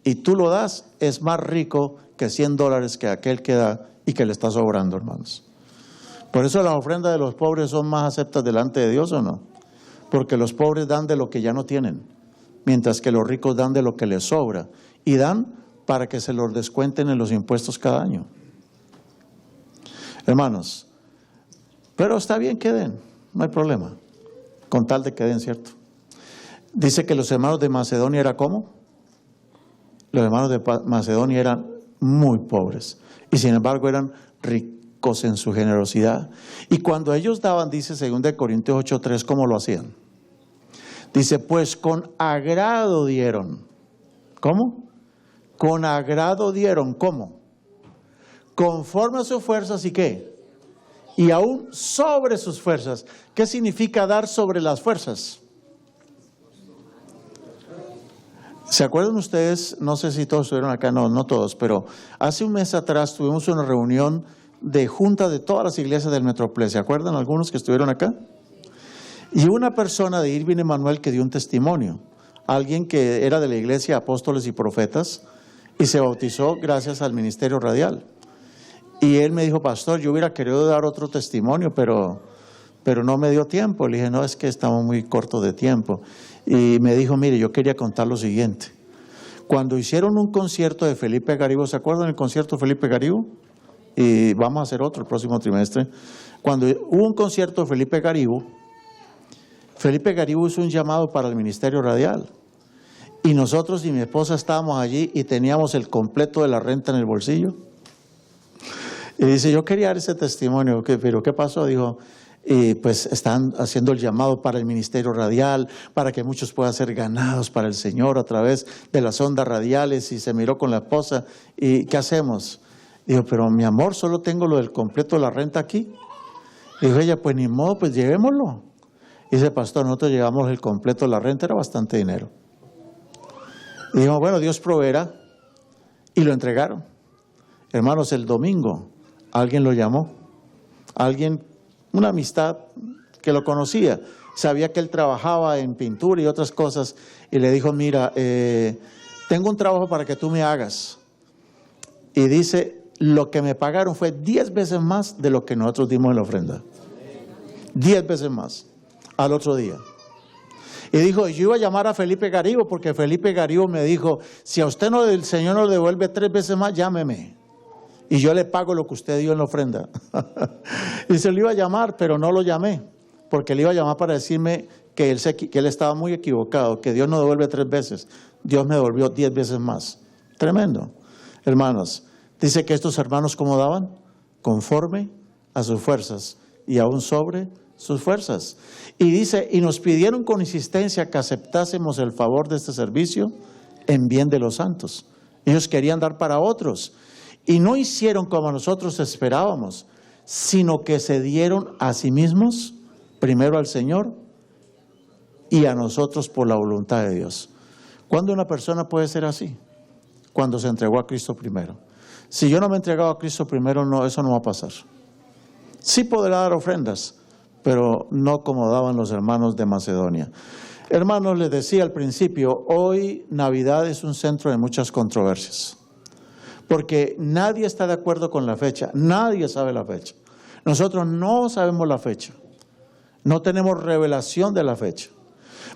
y tú lo das, es más rico que $100 que aquel que da y que le está sobrando, hermanos. Por eso las ofrendas de los pobres son más aceptas delante de Dios, ¿o no? Porque los pobres dan de lo que ya no tienen, mientras que los ricos dan de lo que les sobra y dan para que se los descuenten en los impuestos cada año. Hermanos, pero está bien que den, no hay problema, con tal de que den, ¿cierto? Dice que los hermanos de Macedonia eran ¿cómo? Los hermanos de Macedonia eran muy pobres y sin embargo eran ricos en su generosidad. Y cuando ellos daban, dice 2 Corintios 8:3, ¿cómo lo hacían? Dice, pues con agrado dieron. ¿Cómo? Con agrado dieron, ¿cómo? Conforme a sus fuerzas y ¿qué? Y aún sobre sus fuerzas. ¿Qué significa dar sobre las fuerzas? ¿Se acuerdan ustedes? No sé si todos estuvieron acá, no todos, pero hace un mes atrás tuvimos una reunión de junta de todas las iglesias del Metroplex. ¿Se acuerdan algunos que estuvieron acá? Y una persona de Irving Emanuel que dio un testimonio. Alguien que era de la iglesia Apóstoles y Profetas y se bautizó gracias al ministerio radial. Y él me dijo, pastor, yo hubiera querido dar otro testimonio, pero no me dio tiempo. Le dije, no, es que estamos muy cortos de tiempo. Y me dijo, mire, yo quería contar lo siguiente. Cuando hicieron un concierto de Felipe Garibo, ¿se acuerdan del concierto de Felipe Garibo? Y vamos a hacer otro el próximo trimestre. Cuando hubo un concierto de Felipe Garibo hizo un llamado para el ministerio radial. Y nosotros y mi esposa estábamos allí y teníamos el completo de la renta en el bolsillo. Y dice, yo quería dar ese testimonio, pero ¿qué pasó? Dijo, pues están haciendo el llamado para el ministerio radial, para que muchos puedan ser ganados para el Señor a través de las ondas radiales. Y se miró con la esposa, ¿y qué hacemos? Dijo, pero mi amor, solo tengo lo del completo de la renta aquí. Dijo ella, pues ni modo, pues llevémoslo. Y dice, pastor, nosotros llevamos el completo de la renta, era bastante dinero. Y dijimos, bueno, Dios proveerá. Y lo entregaron. Hermanos, el domingo alguien lo llamó. Alguien, una amistad que lo conocía. Sabía que él trabajaba en pintura y otras cosas. Y le dijo, mira, tengo un trabajo para que tú me hagas. Y dice, lo que me pagaron fue 10 veces más de lo que nosotros dimos en la ofrenda. 10 veces más. Al otro día. Y dijo, yo iba a llamar a Felipe Garibo porque Felipe Garibo me dijo, si a usted el Señor no le devuelve 3 veces más, llámeme. Y yo le pago lo que usted dio en la ofrenda. Y se lo iba a llamar, pero no lo llamé. Porque le iba a llamar para decirme que él estaba muy equivocado, que Dios no devuelve 3 veces. Dios me devolvió 10 veces más. Tremendo. Hermanos, dice que estos hermanos, ¿cómo daban? Conforme a sus fuerzas y aún sobre sus fuerzas. Y dice, y nos pidieron con insistencia que aceptásemos el favor de este servicio en bien de los santos. Ellos querían dar para otros. Y no hicieron como nosotros esperábamos, sino que se dieron a sí mismos, primero al Señor y a nosotros por la voluntad de Dios. ¿Cuándo una persona puede ser así? Cuando se entregó a Cristo primero. Si yo no me he entregado a Cristo primero, no, eso no va a pasar. Sí podrá dar ofrendas, pero no como daban los hermanos de Macedonia. Hermanos, les decía al principio, hoy Navidad es un centro de muchas controversias, porque nadie está de acuerdo con la fecha, nadie sabe la fecha. Nosotros no sabemos la fecha, no tenemos revelación de la fecha.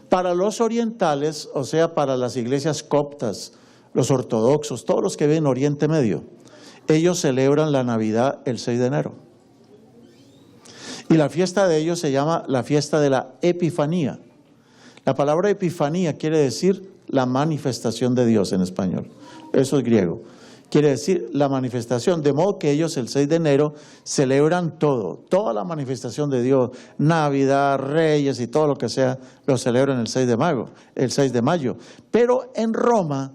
Para los orientales, o sea, para las iglesias coptas, los ortodoxos, todos los que viven en Oriente Medio, ellos celebran la Navidad el 6 de enero. Y la fiesta de ellos se llama la fiesta de la Epifanía. La palabra Epifanía quiere decir la manifestación de Dios en español. Eso es griego. Quiere decir la manifestación, de modo que ellos el 6 de enero celebran todo, toda la manifestación de Dios, Navidad, Reyes y todo lo que sea, lo celebran el 6 de mayo. Pero en Roma,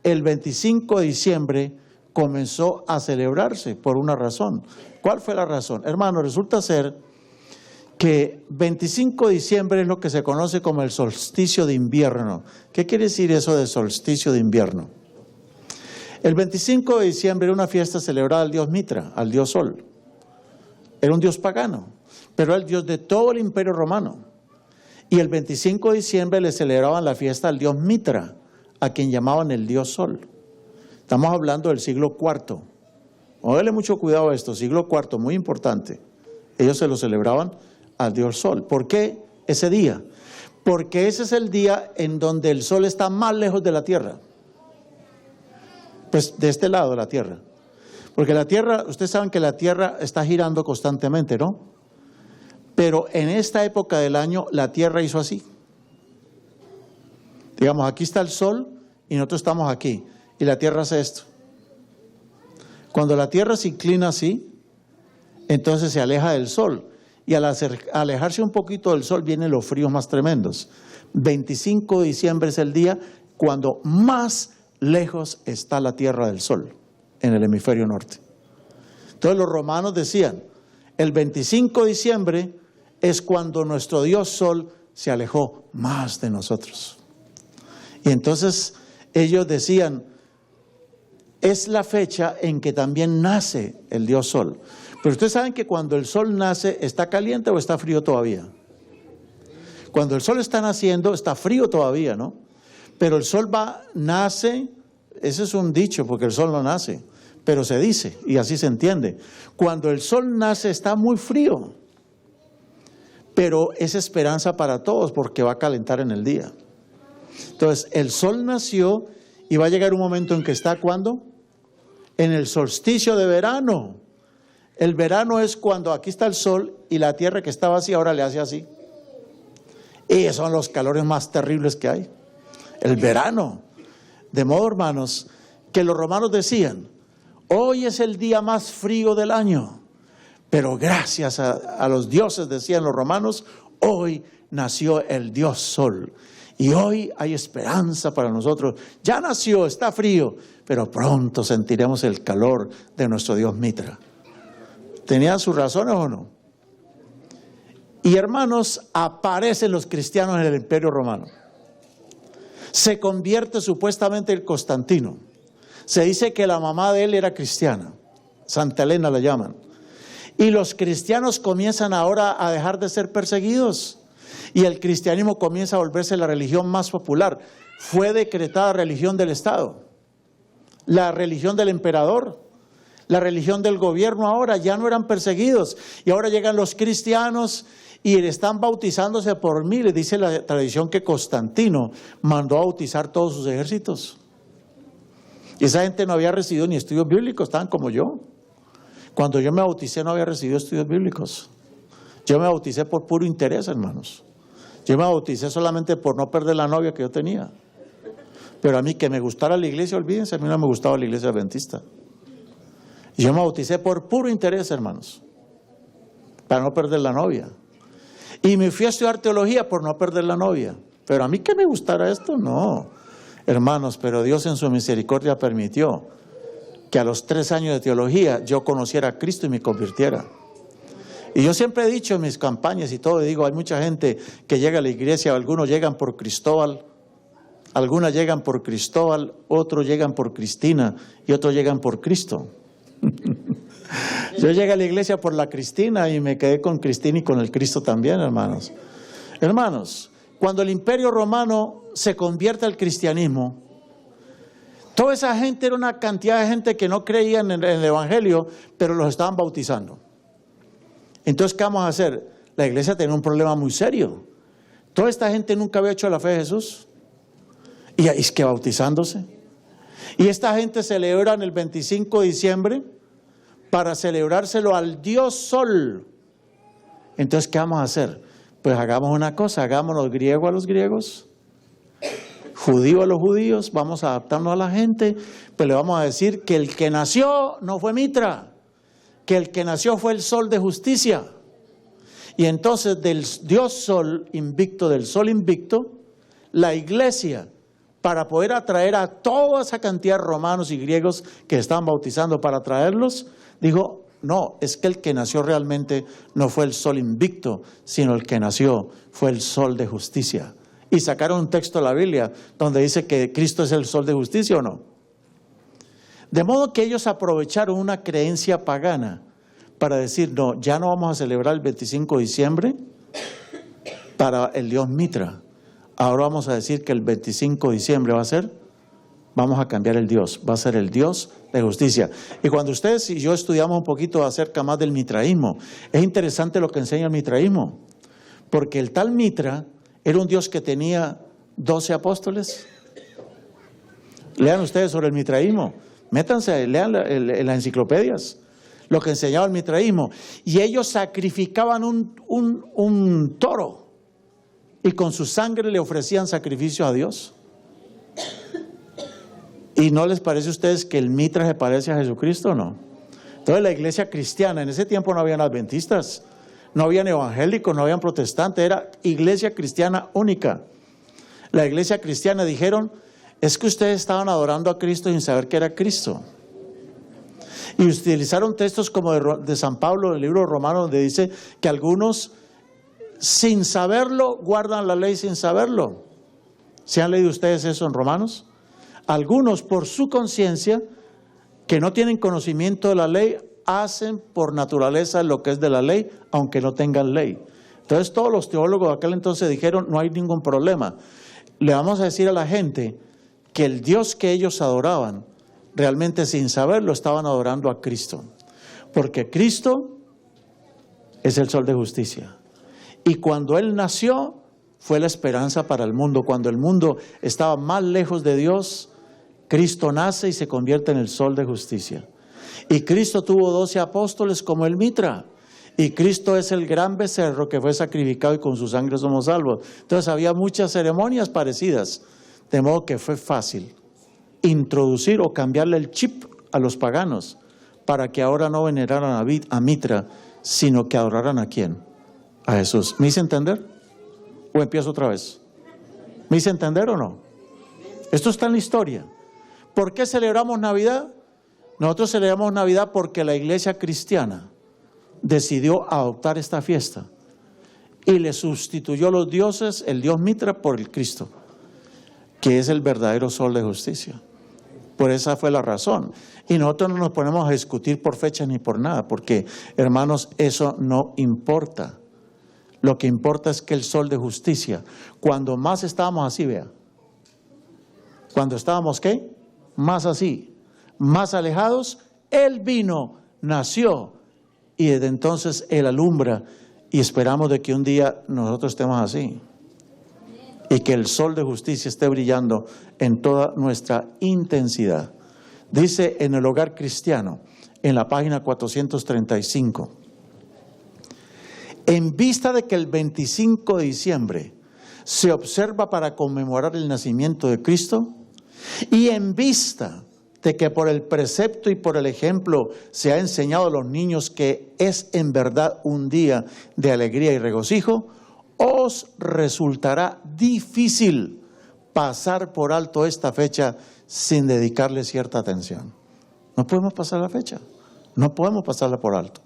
el 25 de diciembre comenzó a celebrarse por una razón. ¿Cuál fue la razón? Hermano, resulta ser que 25 de diciembre es lo que se conoce como el solsticio de invierno. ¿Qué quiere decir eso de solsticio de invierno? El 25 de diciembre era una fiesta celebrada al dios Mitra, al dios Sol. Era un dios pagano, pero era el dios de todo el imperio romano. Y el 25 de diciembre le celebraban la fiesta al dios Mitra, a quien llamaban el dios Sol. Estamos hablando del siglo IV. Dale mucho cuidado a esto, siglo IV, muy importante. Ellos se lo celebraban al dios Sol. ¿Por qué ese día? Porque ese es el día en donde el Sol está más lejos de la Tierra. Pues de este lado de la Tierra. Porque la Tierra, ustedes saben que la Tierra está girando constantemente, ¿no? Pero en esta época del año la Tierra hizo así. Digamos, aquí está el Sol y nosotros estamos aquí. Y la Tierra hace esto. Cuando la Tierra se inclina así, entonces se aleja del Sol. Y al alejarse un poquito del Sol vienen los fríos más tremendos. 25 de diciembre es el día cuando más lejos está la Tierra del Sol, en el hemisferio norte. Entonces los romanos decían, el 25 de diciembre es cuando nuestro Dios Sol se alejó más de nosotros. Y entonces ellos decían, es la fecha en que también nace el Dios Sol. Pero ustedes saben que cuando el Sol nace, ¿está caliente o está frío todavía? Cuando el Sol está naciendo, está frío todavía, ¿no? Pero el Sol nace, ese es un dicho porque el Sol no nace, pero se dice y así se entiende. Cuando el Sol nace está muy frío, pero es esperanza para todos porque va a calentar en el día. Entonces el Sol nació y va a llegar un momento en que está, ¿cuándo? En el solsticio de verano. El verano es cuando aquí está el Sol y la Tierra que estaba así ahora le hace así. Y esos son los calores más terribles que hay. El verano. De modo, hermanos, que los romanos decían, hoy es el día más frío del año, pero gracias a los dioses, decían los romanos, hoy nació el Dios Sol. Y hoy hay esperanza para nosotros. Ya nació, está frío, pero pronto sentiremos el calor de nuestro Dios Mitra. ¿Tenían sus razones o no? Y hermanos, aparecen los cristianos en el Imperio Romano. Se convierte supuestamente el Constantino. Se dice que la mamá de él era cristiana. Santa Elena la llaman. Y los cristianos comienzan ahora a dejar de ser perseguidos. Y el cristianismo comienza a volverse la religión más popular. Fue decretada religión del Estado. La religión del emperador. La religión del gobierno ahora. Ya no eran perseguidos. Y ahora llegan los cristianos y están bautizándose por miles. Dice la tradición que Constantino mandó a bautizar todos sus ejércitos. Y esa gente no había recibido ni estudios bíblicos, estaban como yo. Cuando yo me bauticé no había recibido estudios bíblicos. Yo me bauticé por puro interés, hermanos. Yo me bauticé solamente por no perder la novia que yo tenía. Pero a mí que me gustara la iglesia, olvídense, a mí no me gustaba la iglesia adventista. Y yo me bauticé por puro interés, hermanos, para no perder la novia. Y me fui a estudiar teología por no perder la novia. Pero a mí que me gustara esto, no. Hermanos, pero Dios en su misericordia permitió que a los 3 años de teología yo conociera a Cristo y me convirtiera. Y yo siempre he dicho en mis campañas y todo, digo, hay mucha gente que llega a la iglesia, algunos llegan por Cristóbal, algunas llegan por Cristóbal, otros llegan por Cristina y otros llegan por Cristo. Yo llegué a la iglesia por la Cristina y me quedé con Cristina y con el Cristo también, hermanos. Hermanos, cuando el Imperio Romano se convierte al cristianismo, toda esa gente era una cantidad de gente que no creían en el Evangelio, pero los estaban bautizando. Entonces, ¿qué vamos a hacer? La iglesia tenía un problema muy serio. Toda esta gente nunca había hecho la fe de Jesús. Y es que bautizándose. Y esta gente celebran el 25 de diciembre para celebrárselo al Dios Sol. Entonces, ¿qué vamos a hacer? Pues hagamos una cosa, hagámonos griegos a los griegos, judíos a los judíos, vamos a adaptarnos a la gente, pues le vamos a decir que el que nació no fue Mitra, que el que nació fue el sol de justicia. Y entonces del Dios Sol invicto, del Sol invicto, la iglesia, para poder atraer a toda esa cantidad de romanos y griegos que estaban bautizando, para traerlos, dijo, no, es que el que nació realmente no fue el Sol invicto, sino el que nació fue el Sol de justicia. Y sacaron un texto de la Biblia donde dice que Cristo es el Sol de justicia, ¿o no? De modo que ellos aprovecharon una creencia pagana para decir, no, ya no vamos a celebrar el 25 de diciembre para el dios Mitra. Ahora vamos a decir que el 25 de diciembre vamos a cambiar el Dios, va a ser el Dios de justicia. Y cuando ustedes y yo estudiamos un poquito acerca más del mitraísmo, es interesante lo que enseña el mitraísmo, porque el tal Mitra era un Dios que tenía 12 apóstoles. Lean ustedes sobre el mitraísmo, métanse, lean en las enciclopedias, lo que enseñaba el mitraísmo. Y ellos sacrificaban un toro y con su sangre le ofrecían sacrificio a Dios. ¿Y no les parece a ustedes que el Mitra se parece a Jesucristo o no? Entonces la iglesia cristiana, en ese tiempo no habían adventistas, no habían evangélicos, no habían protestantes, era iglesia cristiana única. La iglesia cristiana dijeron, es que ustedes estaban adorando a Cristo sin saber que era Cristo. Y utilizaron textos como de San Pablo, en el libro de Romanos, donde dice que algunos, sin saberlo, guardan la ley sin saberlo. ¿Se han leído ustedes eso en Romanos? Algunos, por su conciencia, que no tienen conocimiento de la ley, hacen por naturaleza lo que es de la ley, aunque no tengan ley. Entonces todos los teólogos de aquel entonces dijeron, no hay ningún problema. Le vamos a decir a la gente que el Dios que ellos adoraban, realmente sin saberlo, estaban adorando a Cristo. Porque Cristo es el sol de justicia. Y cuando Él nació, fue la esperanza para el mundo. Cuando el mundo estaba más lejos de Dios, Cristo nace y se convierte en el sol de justicia. Y Cristo tuvo 12 apóstoles como el Mitra. Y Cristo es el gran becerro que fue sacrificado y con su sangre somos salvos. Entonces había muchas ceremonias parecidas. De modo que fue fácil introducir o cambiarle el chip a los paganos para que ahora no veneraran a Mitra, sino que adoraran ¿a quién? A Jesús. ¿Me hice entender? ¿O empiezo otra vez? ¿Me hice entender o no? Esto está en la historia. ¿Por qué celebramos Navidad? Nosotros celebramos Navidad porque la iglesia cristiana decidió adoptar esta fiesta y le sustituyó los dioses, el dios Mitra, por el Cristo, que es el verdadero sol de justicia. Por esa fue la razón. Y nosotros no nos ponemos a discutir por fechas ni por nada, porque, hermanos, eso no importa. Lo que importa es que el sol de justicia, cuando más estábamos así, vea, cuando estábamos, ¿qué? Más así, más alejados, Él vino, nació, y desde entonces Él alumbra, y esperamos de que un día nosotros estemos así. Y que el sol de justicia esté brillando en toda nuestra intensidad. Dice en el Hogar Cristiano, en la página 435, en vista de que el 25 de diciembre se observa para conmemorar el nacimiento de Cristo, y en vista de que por el precepto y por el ejemplo se ha enseñado a los niños que es en verdad un día de alegría y regocijo, os resultará difícil pasar por alto esta fecha sin dedicarle cierta atención. No podemos pasar la fecha. No podemos pasarla por alto.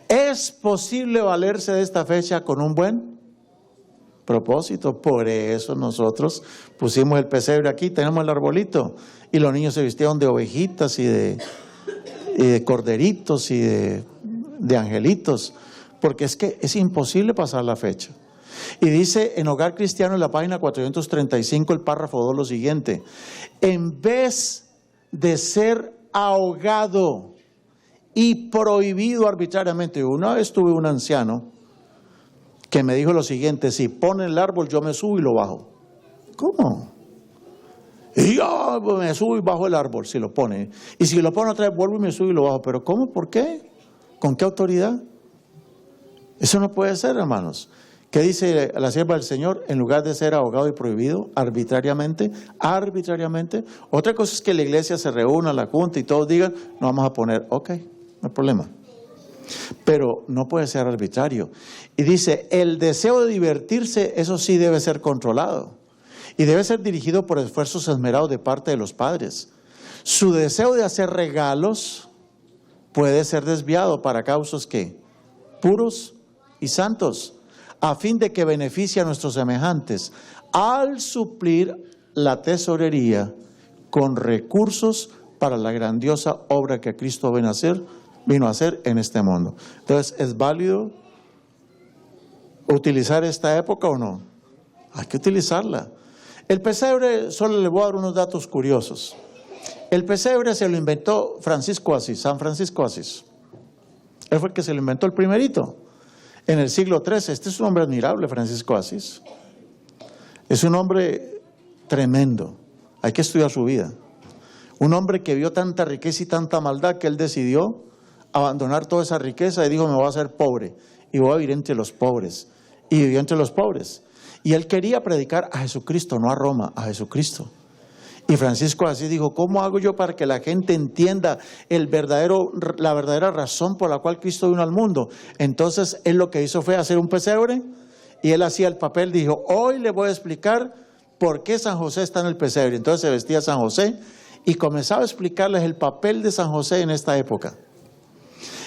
¿Es posible valerse de esta fecha con un buen propósito? Por eso nosotros pusimos el pesebre aquí, tenemos el arbolito, y los niños se vistieron de ovejitas y de corderitos y de angelitos, porque es que es imposible pasar la fecha. Y dice en Hogar Cristiano, en la página 435, el párrafo 2, lo siguiente: en vez de ser ahogado y prohibido arbitrariamente. Una vez tuve un anciano que me dijo lo siguiente: si pone el árbol yo me subo y lo bajo. ¿Cómo? Y yo me subo y bajo el árbol si lo pone. Y si lo pone otra vez vuelvo y me subo y lo bajo. ¿Pero cómo? ¿Por qué? ¿Con qué autoridad? Eso no puede ser, hermanos. ¿Qué dice la sierva del Señor? En lugar de ser ahogado y prohibido arbitrariamente. Otra cosa es que la iglesia se reúna, la junta y todos digan, no vamos a poner, ok, no hay problema. Pero no puede ser arbitrario. Y dice, el deseo de divertirse, eso sí debe ser controlado. Y debe ser dirigido por esfuerzos esmerados de parte de los padres. Su deseo de hacer regalos puede ser desviado para causas que puros y santos, a fin de que beneficie a nuestros semejantes, al suplir la tesorería con recursos para la grandiosa obra que Cristo vino a hacer en este mundo. Entonces, ¿es válido utilizar esta época o no? Hay que utilizarla. El pesebre, solo le voy a dar unos datos curiosos. El pesebre se lo inventó Francisco Asís, San Francisco Asís. Él fue el que se lo inventó, el primerito, en el siglo XIII. Este es un hombre admirable, Francisco Asís. Es un hombre tremendo. Hay que estudiar su vida. Un hombre que vio tanta riqueza y tanta maldad que él decidió abandonar toda esa riqueza y dijo, me voy a hacer pobre y voy a vivir entre los pobres. Y vivió entre los pobres. Y él quería predicar a Jesucristo, no a Roma, a Jesucristo. Y Francisco así dijo, ¿cómo hago yo para que la gente entienda la verdadera razón por la cual Cristo vino al mundo? Entonces él lo que hizo fue hacer un pesebre y él hacía el papel, dijo, hoy le voy a explicar por qué San José está en el pesebre. Entonces se vestía San José y comenzaba a explicarles el papel de San José en esta época.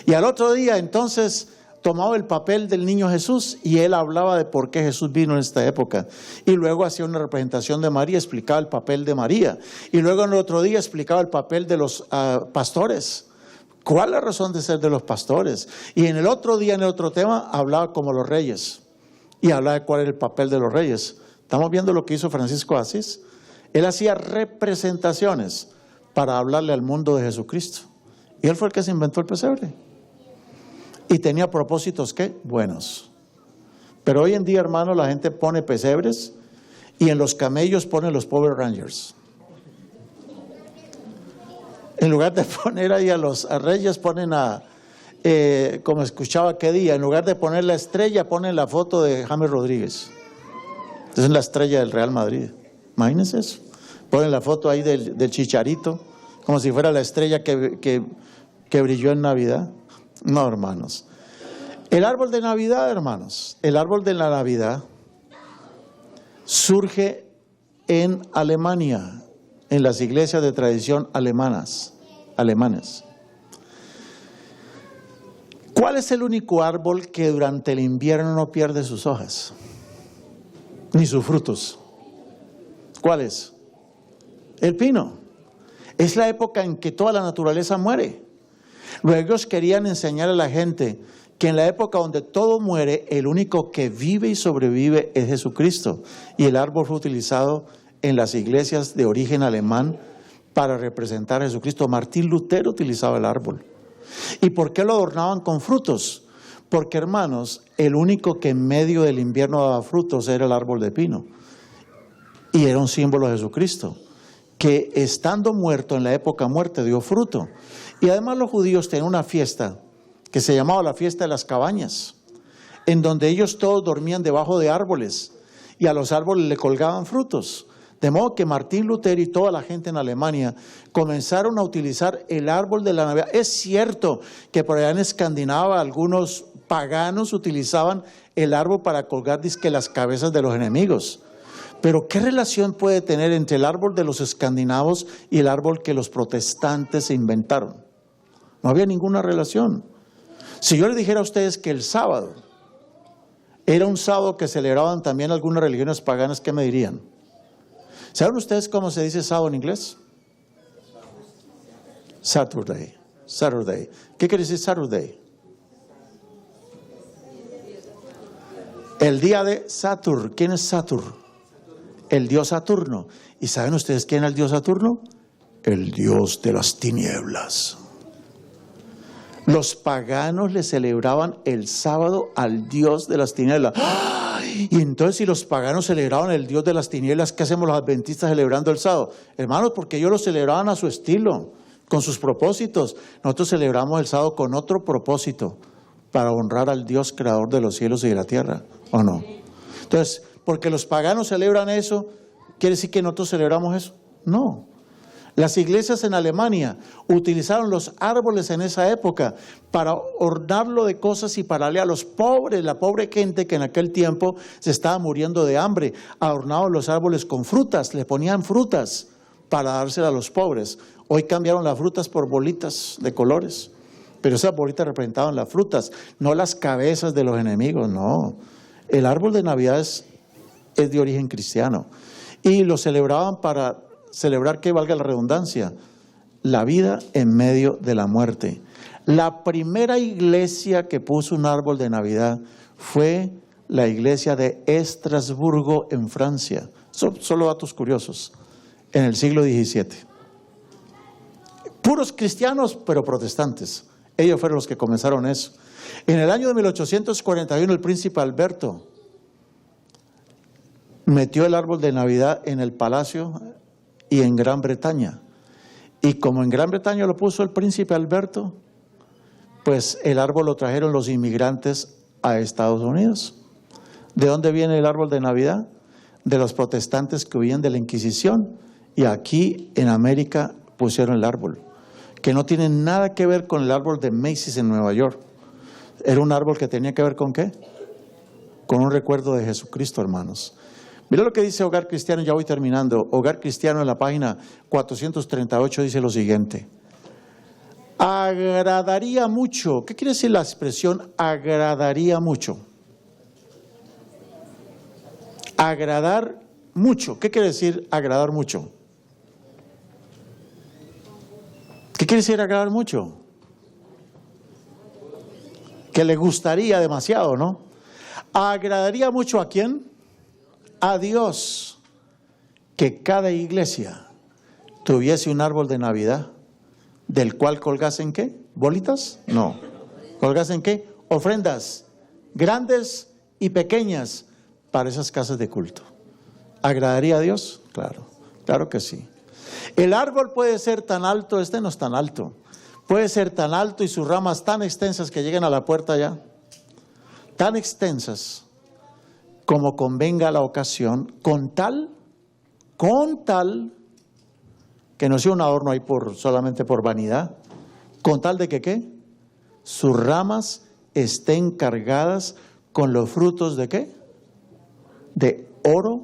Y al otro día entonces tomaba el papel del niño Jesús y él hablaba de por qué Jesús vino en esta época. Y luego hacía una representación de María, explicaba el papel de María. Y luego en el otro día explicaba el papel de los pastores. ¿Cuál es la razón de ser de los pastores? Y en el otro día, en el otro tema, hablaba como los reyes. Y hablaba de cuál era el papel de los reyes. Estamos viendo lo que hizo Francisco de Asís. Él hacía representaciones para hablarle al mundo de Jesucristo. Y él fue el que se inventó el pesebre. Y tenía propósitos, ¿qué? Buenos. Pero hoy en día, hermano, la gente pone pesebres y en los camellos ponen los Power Rangers. En lugar de poner ahí a reyes, ponen como escuchaba aquel día, en lugar de poner la estrella, ponen la foto de James Rodríguez. Esa es la estrella del Real Madrid. Imagínense eso. Ponen la foto ahí del Chicharito, como si fuera la estrella que brilló en Navidad. No, hermanos. El árbol de Navidad, hermanos, el árbol de la Navidad surge en Alemania, en las iglesias de tradición alemanes. ¿Cuál es el único árbol que durante el invierno no pierde sus hojas? Ni sus frutos. ¿Cuál es? El pino. Es la época en que toda la naturaleza muere. Luego ellos querían enseñar a la gente que en la época donde todo muere, el único que vive y sobrevive es Jesucristo. Y el árbol fue utilizado en las iglesias de origen alemán para representar a Jesucristo. Martín Lutero utilizaba el árbol. ¿Y por qué lo adornaban con frutos? Porque, hermanos, el único que en medio del invierno daba frutos era el árbol de pino. Y era un símbolo de Jesucristo, que estando muerto en la época muerte dio fruto. Y además los judíos tenían una fiesta que se llamaba la fiesta de las cabañas, en donde ellos todos dormían debajo de árboles y a los árboles le colgaban frutos. De modo que Martín Lutero y toda la gente en Alemania comenzaron a utilizar el árbol de la Navidad. Es cierto que por allá en Escandinavia algunos paganos utilizaban el árbol para colgar dizque las cabezas de los enemigos. Pero ¿qué relación puede tener entre el árbol de los escandinavos y el árbol que los protestantes se inventaron? No había ninguna relación. Si yo les dijera a ustedes que el sábado era un sábado que celebraban también algunas religiones paganas, ¿qué me dirían? ¿Saben ustedes cómo se dice sábado en inglés? Saturday. Saturday. ¿Qué quiere decir Saturday? El día de Saturn. ¿Quién es Saturn? El dios Saturno. ¿Y saben ustedes quién es el dios Saturno? El dios de las tinieblas. Los paganos le celebraban el sábado al dios de las tinieblas. ¡Ay! Y entonces, si los paganos celebraban el dios de las tinieblas, ¿qué hacemos los adventistas celebrando el sábado? Hermanos, porque ellos lo celebraban a su estilo, con sus propósitos. Nosotros celebramos el sábado con otro propósito, para honrar al Dios creador de los cielos y de la tierra, ¿o no? Entonces, porque los paganos celebran eso, ¿quiere decir que nosotros celebramos eso? No. Las iglesias en Alemania utilizaron los árboles en esa época para ornarlo de cosas y para darle a los pobres, la pobre gente que en aquel tiempo se estaba muriendo de hambre. Adornaban los árboles con frutas, le ponían frutas para dárselas a los pobres. Hoy cambiaron las frutas por bolitas de colores, pero esas bolitas representaban las frutas, no las cabezas de los enemigos, no. El árbol de Navidad es de origen cristiano y lo celebraban para celebrar, que valga la redundancia, la vida en medio de la muerte. La primera iglesia que puso un árbol de Navidad fue la iglesia de Estrasburgo en Francia. Solo datos curiosos, en el siglo XVII. Puros cristianos, pero protestantes. Ellos fueron los que comenzaron eso. En el año de 1841 el príncipe Alberto metió el árbol de Navidad en el palacio y en Gran Bretaña. Y como en Gran Bretaña lo puso el príncipe Alberto, pues el árbol lo trajeron los inmigrantes a Estados Unidos. ¿De dónde viene el árbol de Navidad? De los protestantes que huían de la Inquisición y aquí en América pusieron el árbol, que no tiene nada que ver con el árbol de Macy's en Nueva York. Era un árbol que tenía que ver ¿con qué? Con un recuerdo de Jesucristo, hermanos. Mira lo que dice Hogar Cristiano, ya voy terminando. Hogar Cristiano en la página 438 dice lo siguiente. Agradaría mucho. ¿Qué quiere decir la expresión agradaría mucho? Agradar mucho. ¿Qué quiere decir agradar mucho? ¿Qué quiere decir agradar mucho? Que le gustaría demasiado, ¿no? Agradaría mucho ¿a quién? A Dios, que cada iglesia tuviese un árbol de Navidad, del cual colgasen ¿qué? ¿Bolitas? No. ¿Colgasen qué? Ofrendas, grandes y pequeñas, para esas casas de culto. ¿Agradaría a Dios? Claro, claro que sí. El árbol puede ser tan alto, este no es tan alto, puede ser tan alto y sus ramas tan extensas que lleguen a la puerta ya, tan extensas como convenga la ocasión, con tal que no sea un adorno ahí solamente por vanidad, con tal de que ¿qué? Sus ramas estén cargadas con los frutos de ¿qué? De oro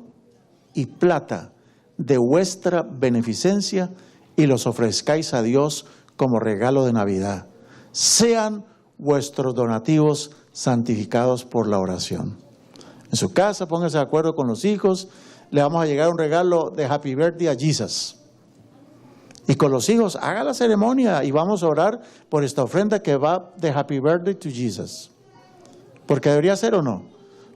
y plata, de vuestra beneficencia, y los ofrezcáis a Dios como regalo de Navidad. Sean vuestros donativos santificados por la oración. En su casa, pónganse de acuerdo con los hijos, le vamos a llegar un regalo de Happy Birthday a Jesus. Y con los hijos, haga la ceremonia y vamos a orar por esta ofrenda que va de Happy Birthday to Jesus. Porque debería ser o no,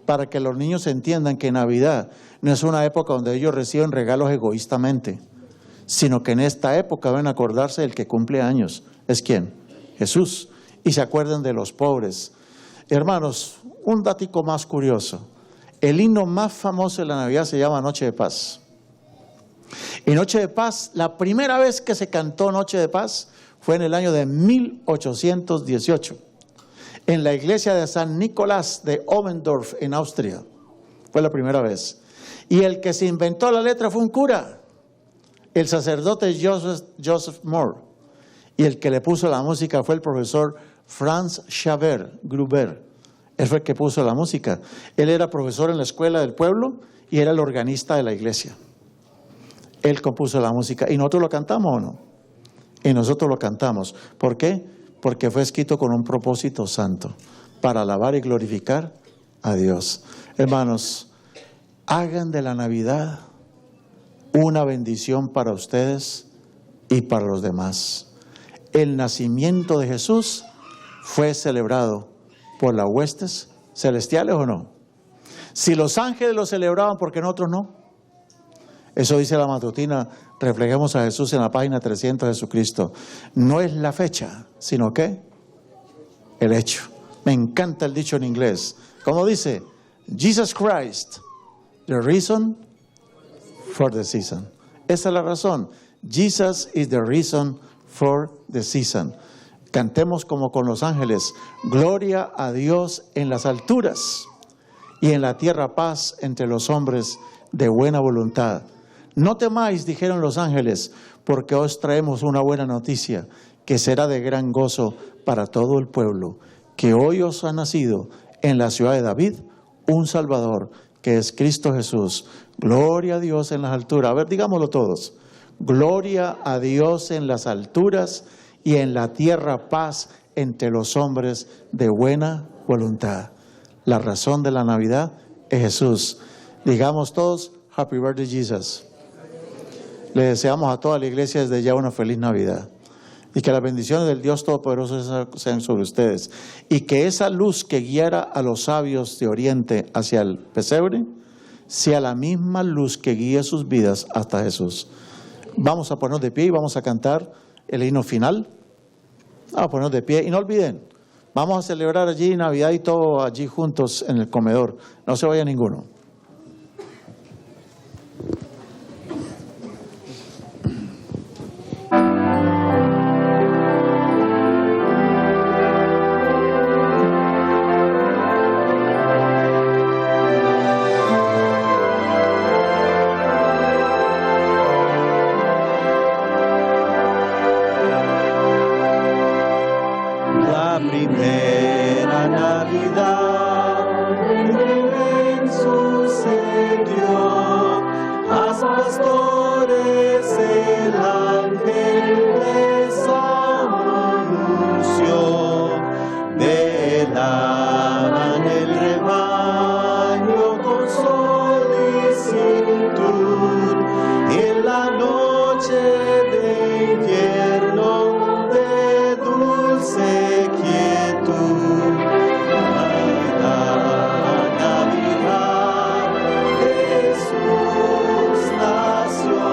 para que los niños entiendan que Navidad no es una época donde ellos reciben regalos egoístamente, sino que en esta época van a acordarse del que cumple años. ¿Es quién? Jesús. Y se acuerden de los pobres. Hermanos, un datico más curioso. El himno más famoso de la Navidad se llama Noche de Paz. Y Noche de Paz, la primera vez que se cantó Noche de Paz fue en el año de 1818, en la iglesia de San Nicolás de Oberndorf en Austria. Fue la primera vez. Y el que se inventó la letra fue un cura, el sacerdote Joseph Moore. Y el que le puso la música fue el profesor Franz Xaver Gruber. Él fue el que puso la música. Él era profesor en la escuela del pueblo y era el organista de la iglesia. Él compuso la música y nosotros lo cantamos o no. Y nosotros lo cantamos. ¿Por qué? Porque fue escrito con un propósito santo, para alabar y glorificar a Dios. Hermanos, hagan de la Navidad una bendición para ustedes y para los demás. El nacimiento de Jesús fue celebrado por las huestes celestiales o no. Si los ángeles lo celebraban, ¿por qué nosotros no? Eso dice la matutina, reflejemos a Jesús en la página 300 de Jesucristo. No es la fecha, sino que el hecho. Me encanta el dicho en inglés. ¿Cómo dice? Jesus Christ, the reason for the season. Esa es la razón. Jesus is the reason for the season. Cantemos como con los ángeles. Gloria a Dios en las alturas y en la tierra paz entre los hombres de buena voluntad. No temáis, dijeron los ángeles, porque os traemos una buena noticia, que será de gran gozo para todo el pueblo, que hoy os ha nacido en la ciudad de David un Salvador, que es Cristo Jesús. Gloria a Dios en las alturas. A ver, digámoslo todos. Gloria a Dios en las alturas y en la tierra paz entre los hombres de buena voluntad. La razón de la Navidad es Jesús. Digamos todos, Happy Birthday Jesus. Le deseamos a toda la iglesia desde ya una feliz Navidad. Y que las bendiciones del Dios Todopoderoso sean sobre ustedes. Y que esa luz que guiara a los sabios de Oriente hacia el pesebre, sea la misma luz que guíe sus vidas hasta Jesús. Vamos a ponernos de pie y vamos a cantar el himno final. Vamos a ponernos de pie y no olviden, vamos a celebrar allí Navidad y todo allí juntos en el comedor. No se vaya ninguno. La primera Navidad en sucedió a los pastores el ángel les anunció, velaban el rebaño con solicitud en la noche de invierno de dulce quietud. Navidad, Jesús nació,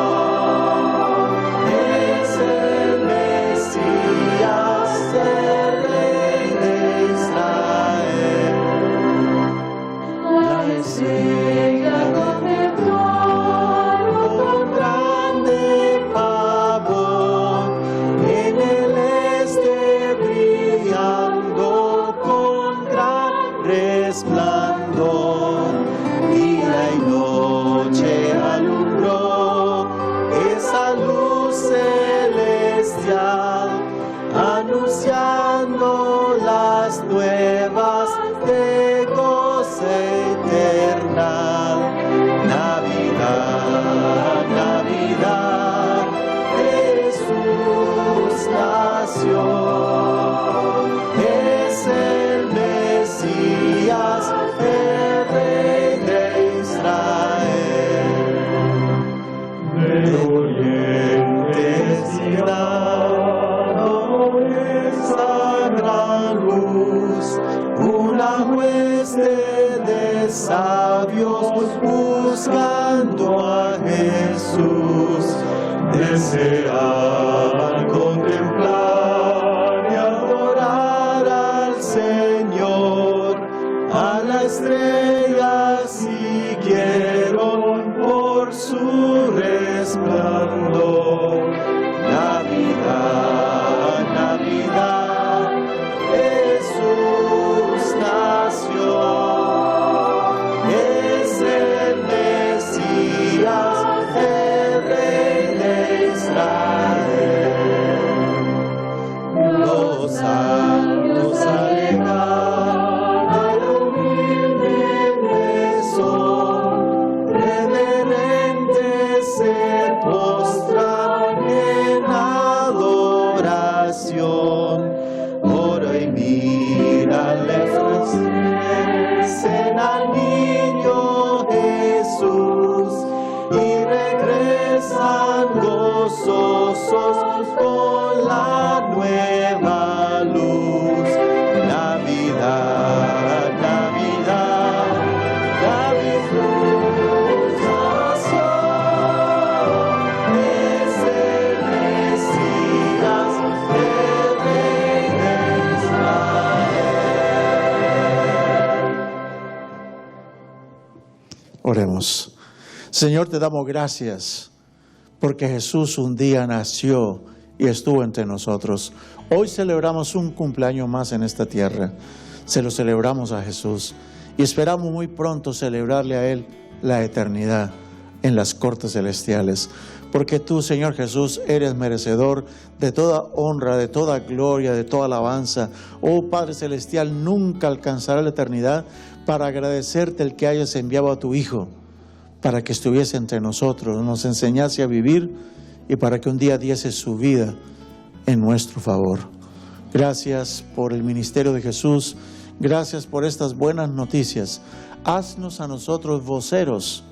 es el Mesías, el Rey de Israel. La estrella con grande pavor en el este brillando con gran resplandor, día y noche alumbró esa luz celestial, anunciando las nuevas de goce eternal. Navidad, Navidad, Jesús nació, es el Mesías, el Rey de Israel. De oriente tirado esa gran luz, una hueste de sabios buscando a Jesús, deseaban contemplar y adorar al Señor. A la estrella siguieron por su resplandor. Navidad, Navidad, Jesús nació, es el Mesías, el Rey de Israel. gozosos con la nueva luz. Navidad, Navidad, Navidad, es el Mesías, el Rey de Israel. Oremos. Señor, te damos gracias porque Jesús un día nació y estuvo entre nosotros. Hoy celebramos un cumpleaños más en esta tierra. Se lo celebramos a Jesús y esperamos muy pronto celebrarle a Él la eternidad en las cortes celestiales. Porque tú, Señor Jesús, eres merecedor de toda honra, de toda gloria, de toda alabanza. Oh Padre Celestial, nunca alcanzará la eternidad para agradecerte el que hayas enviado a tu Hijo, para que estuviese entre nosotros, nos enseñase a vivir y para que un día diese su vida en nuestro favor. Gracias por el ministerio de Jesús, gracias por estas buenas noticias. Haznos a nosotros voceros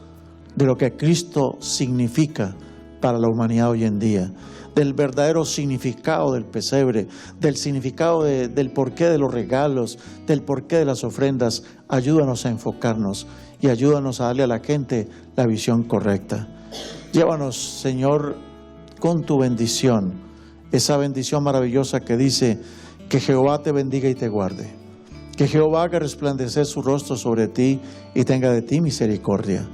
de lo que Cristo significa para la humanidad hoy en día, del verdadero significado del pesebre, del significado del porqué de los regalos, del porqué de las ofrendas. Ayúdanos a enfocarnos y ayúdanos a darle a la gente la visión correcta. Llévanos, Señor, con tu bendición, esa bendición maravillosa que dice: que Jehová te bendiga y te guarde, que Jehová haga resplandecer su rostro sobre ti y tenga de ti misericordia,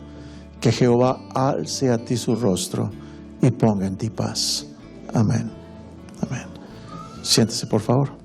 que Jehová alce a ti su rostro y ponga en ti paz. Amén. Amén. Siéntese, por favor.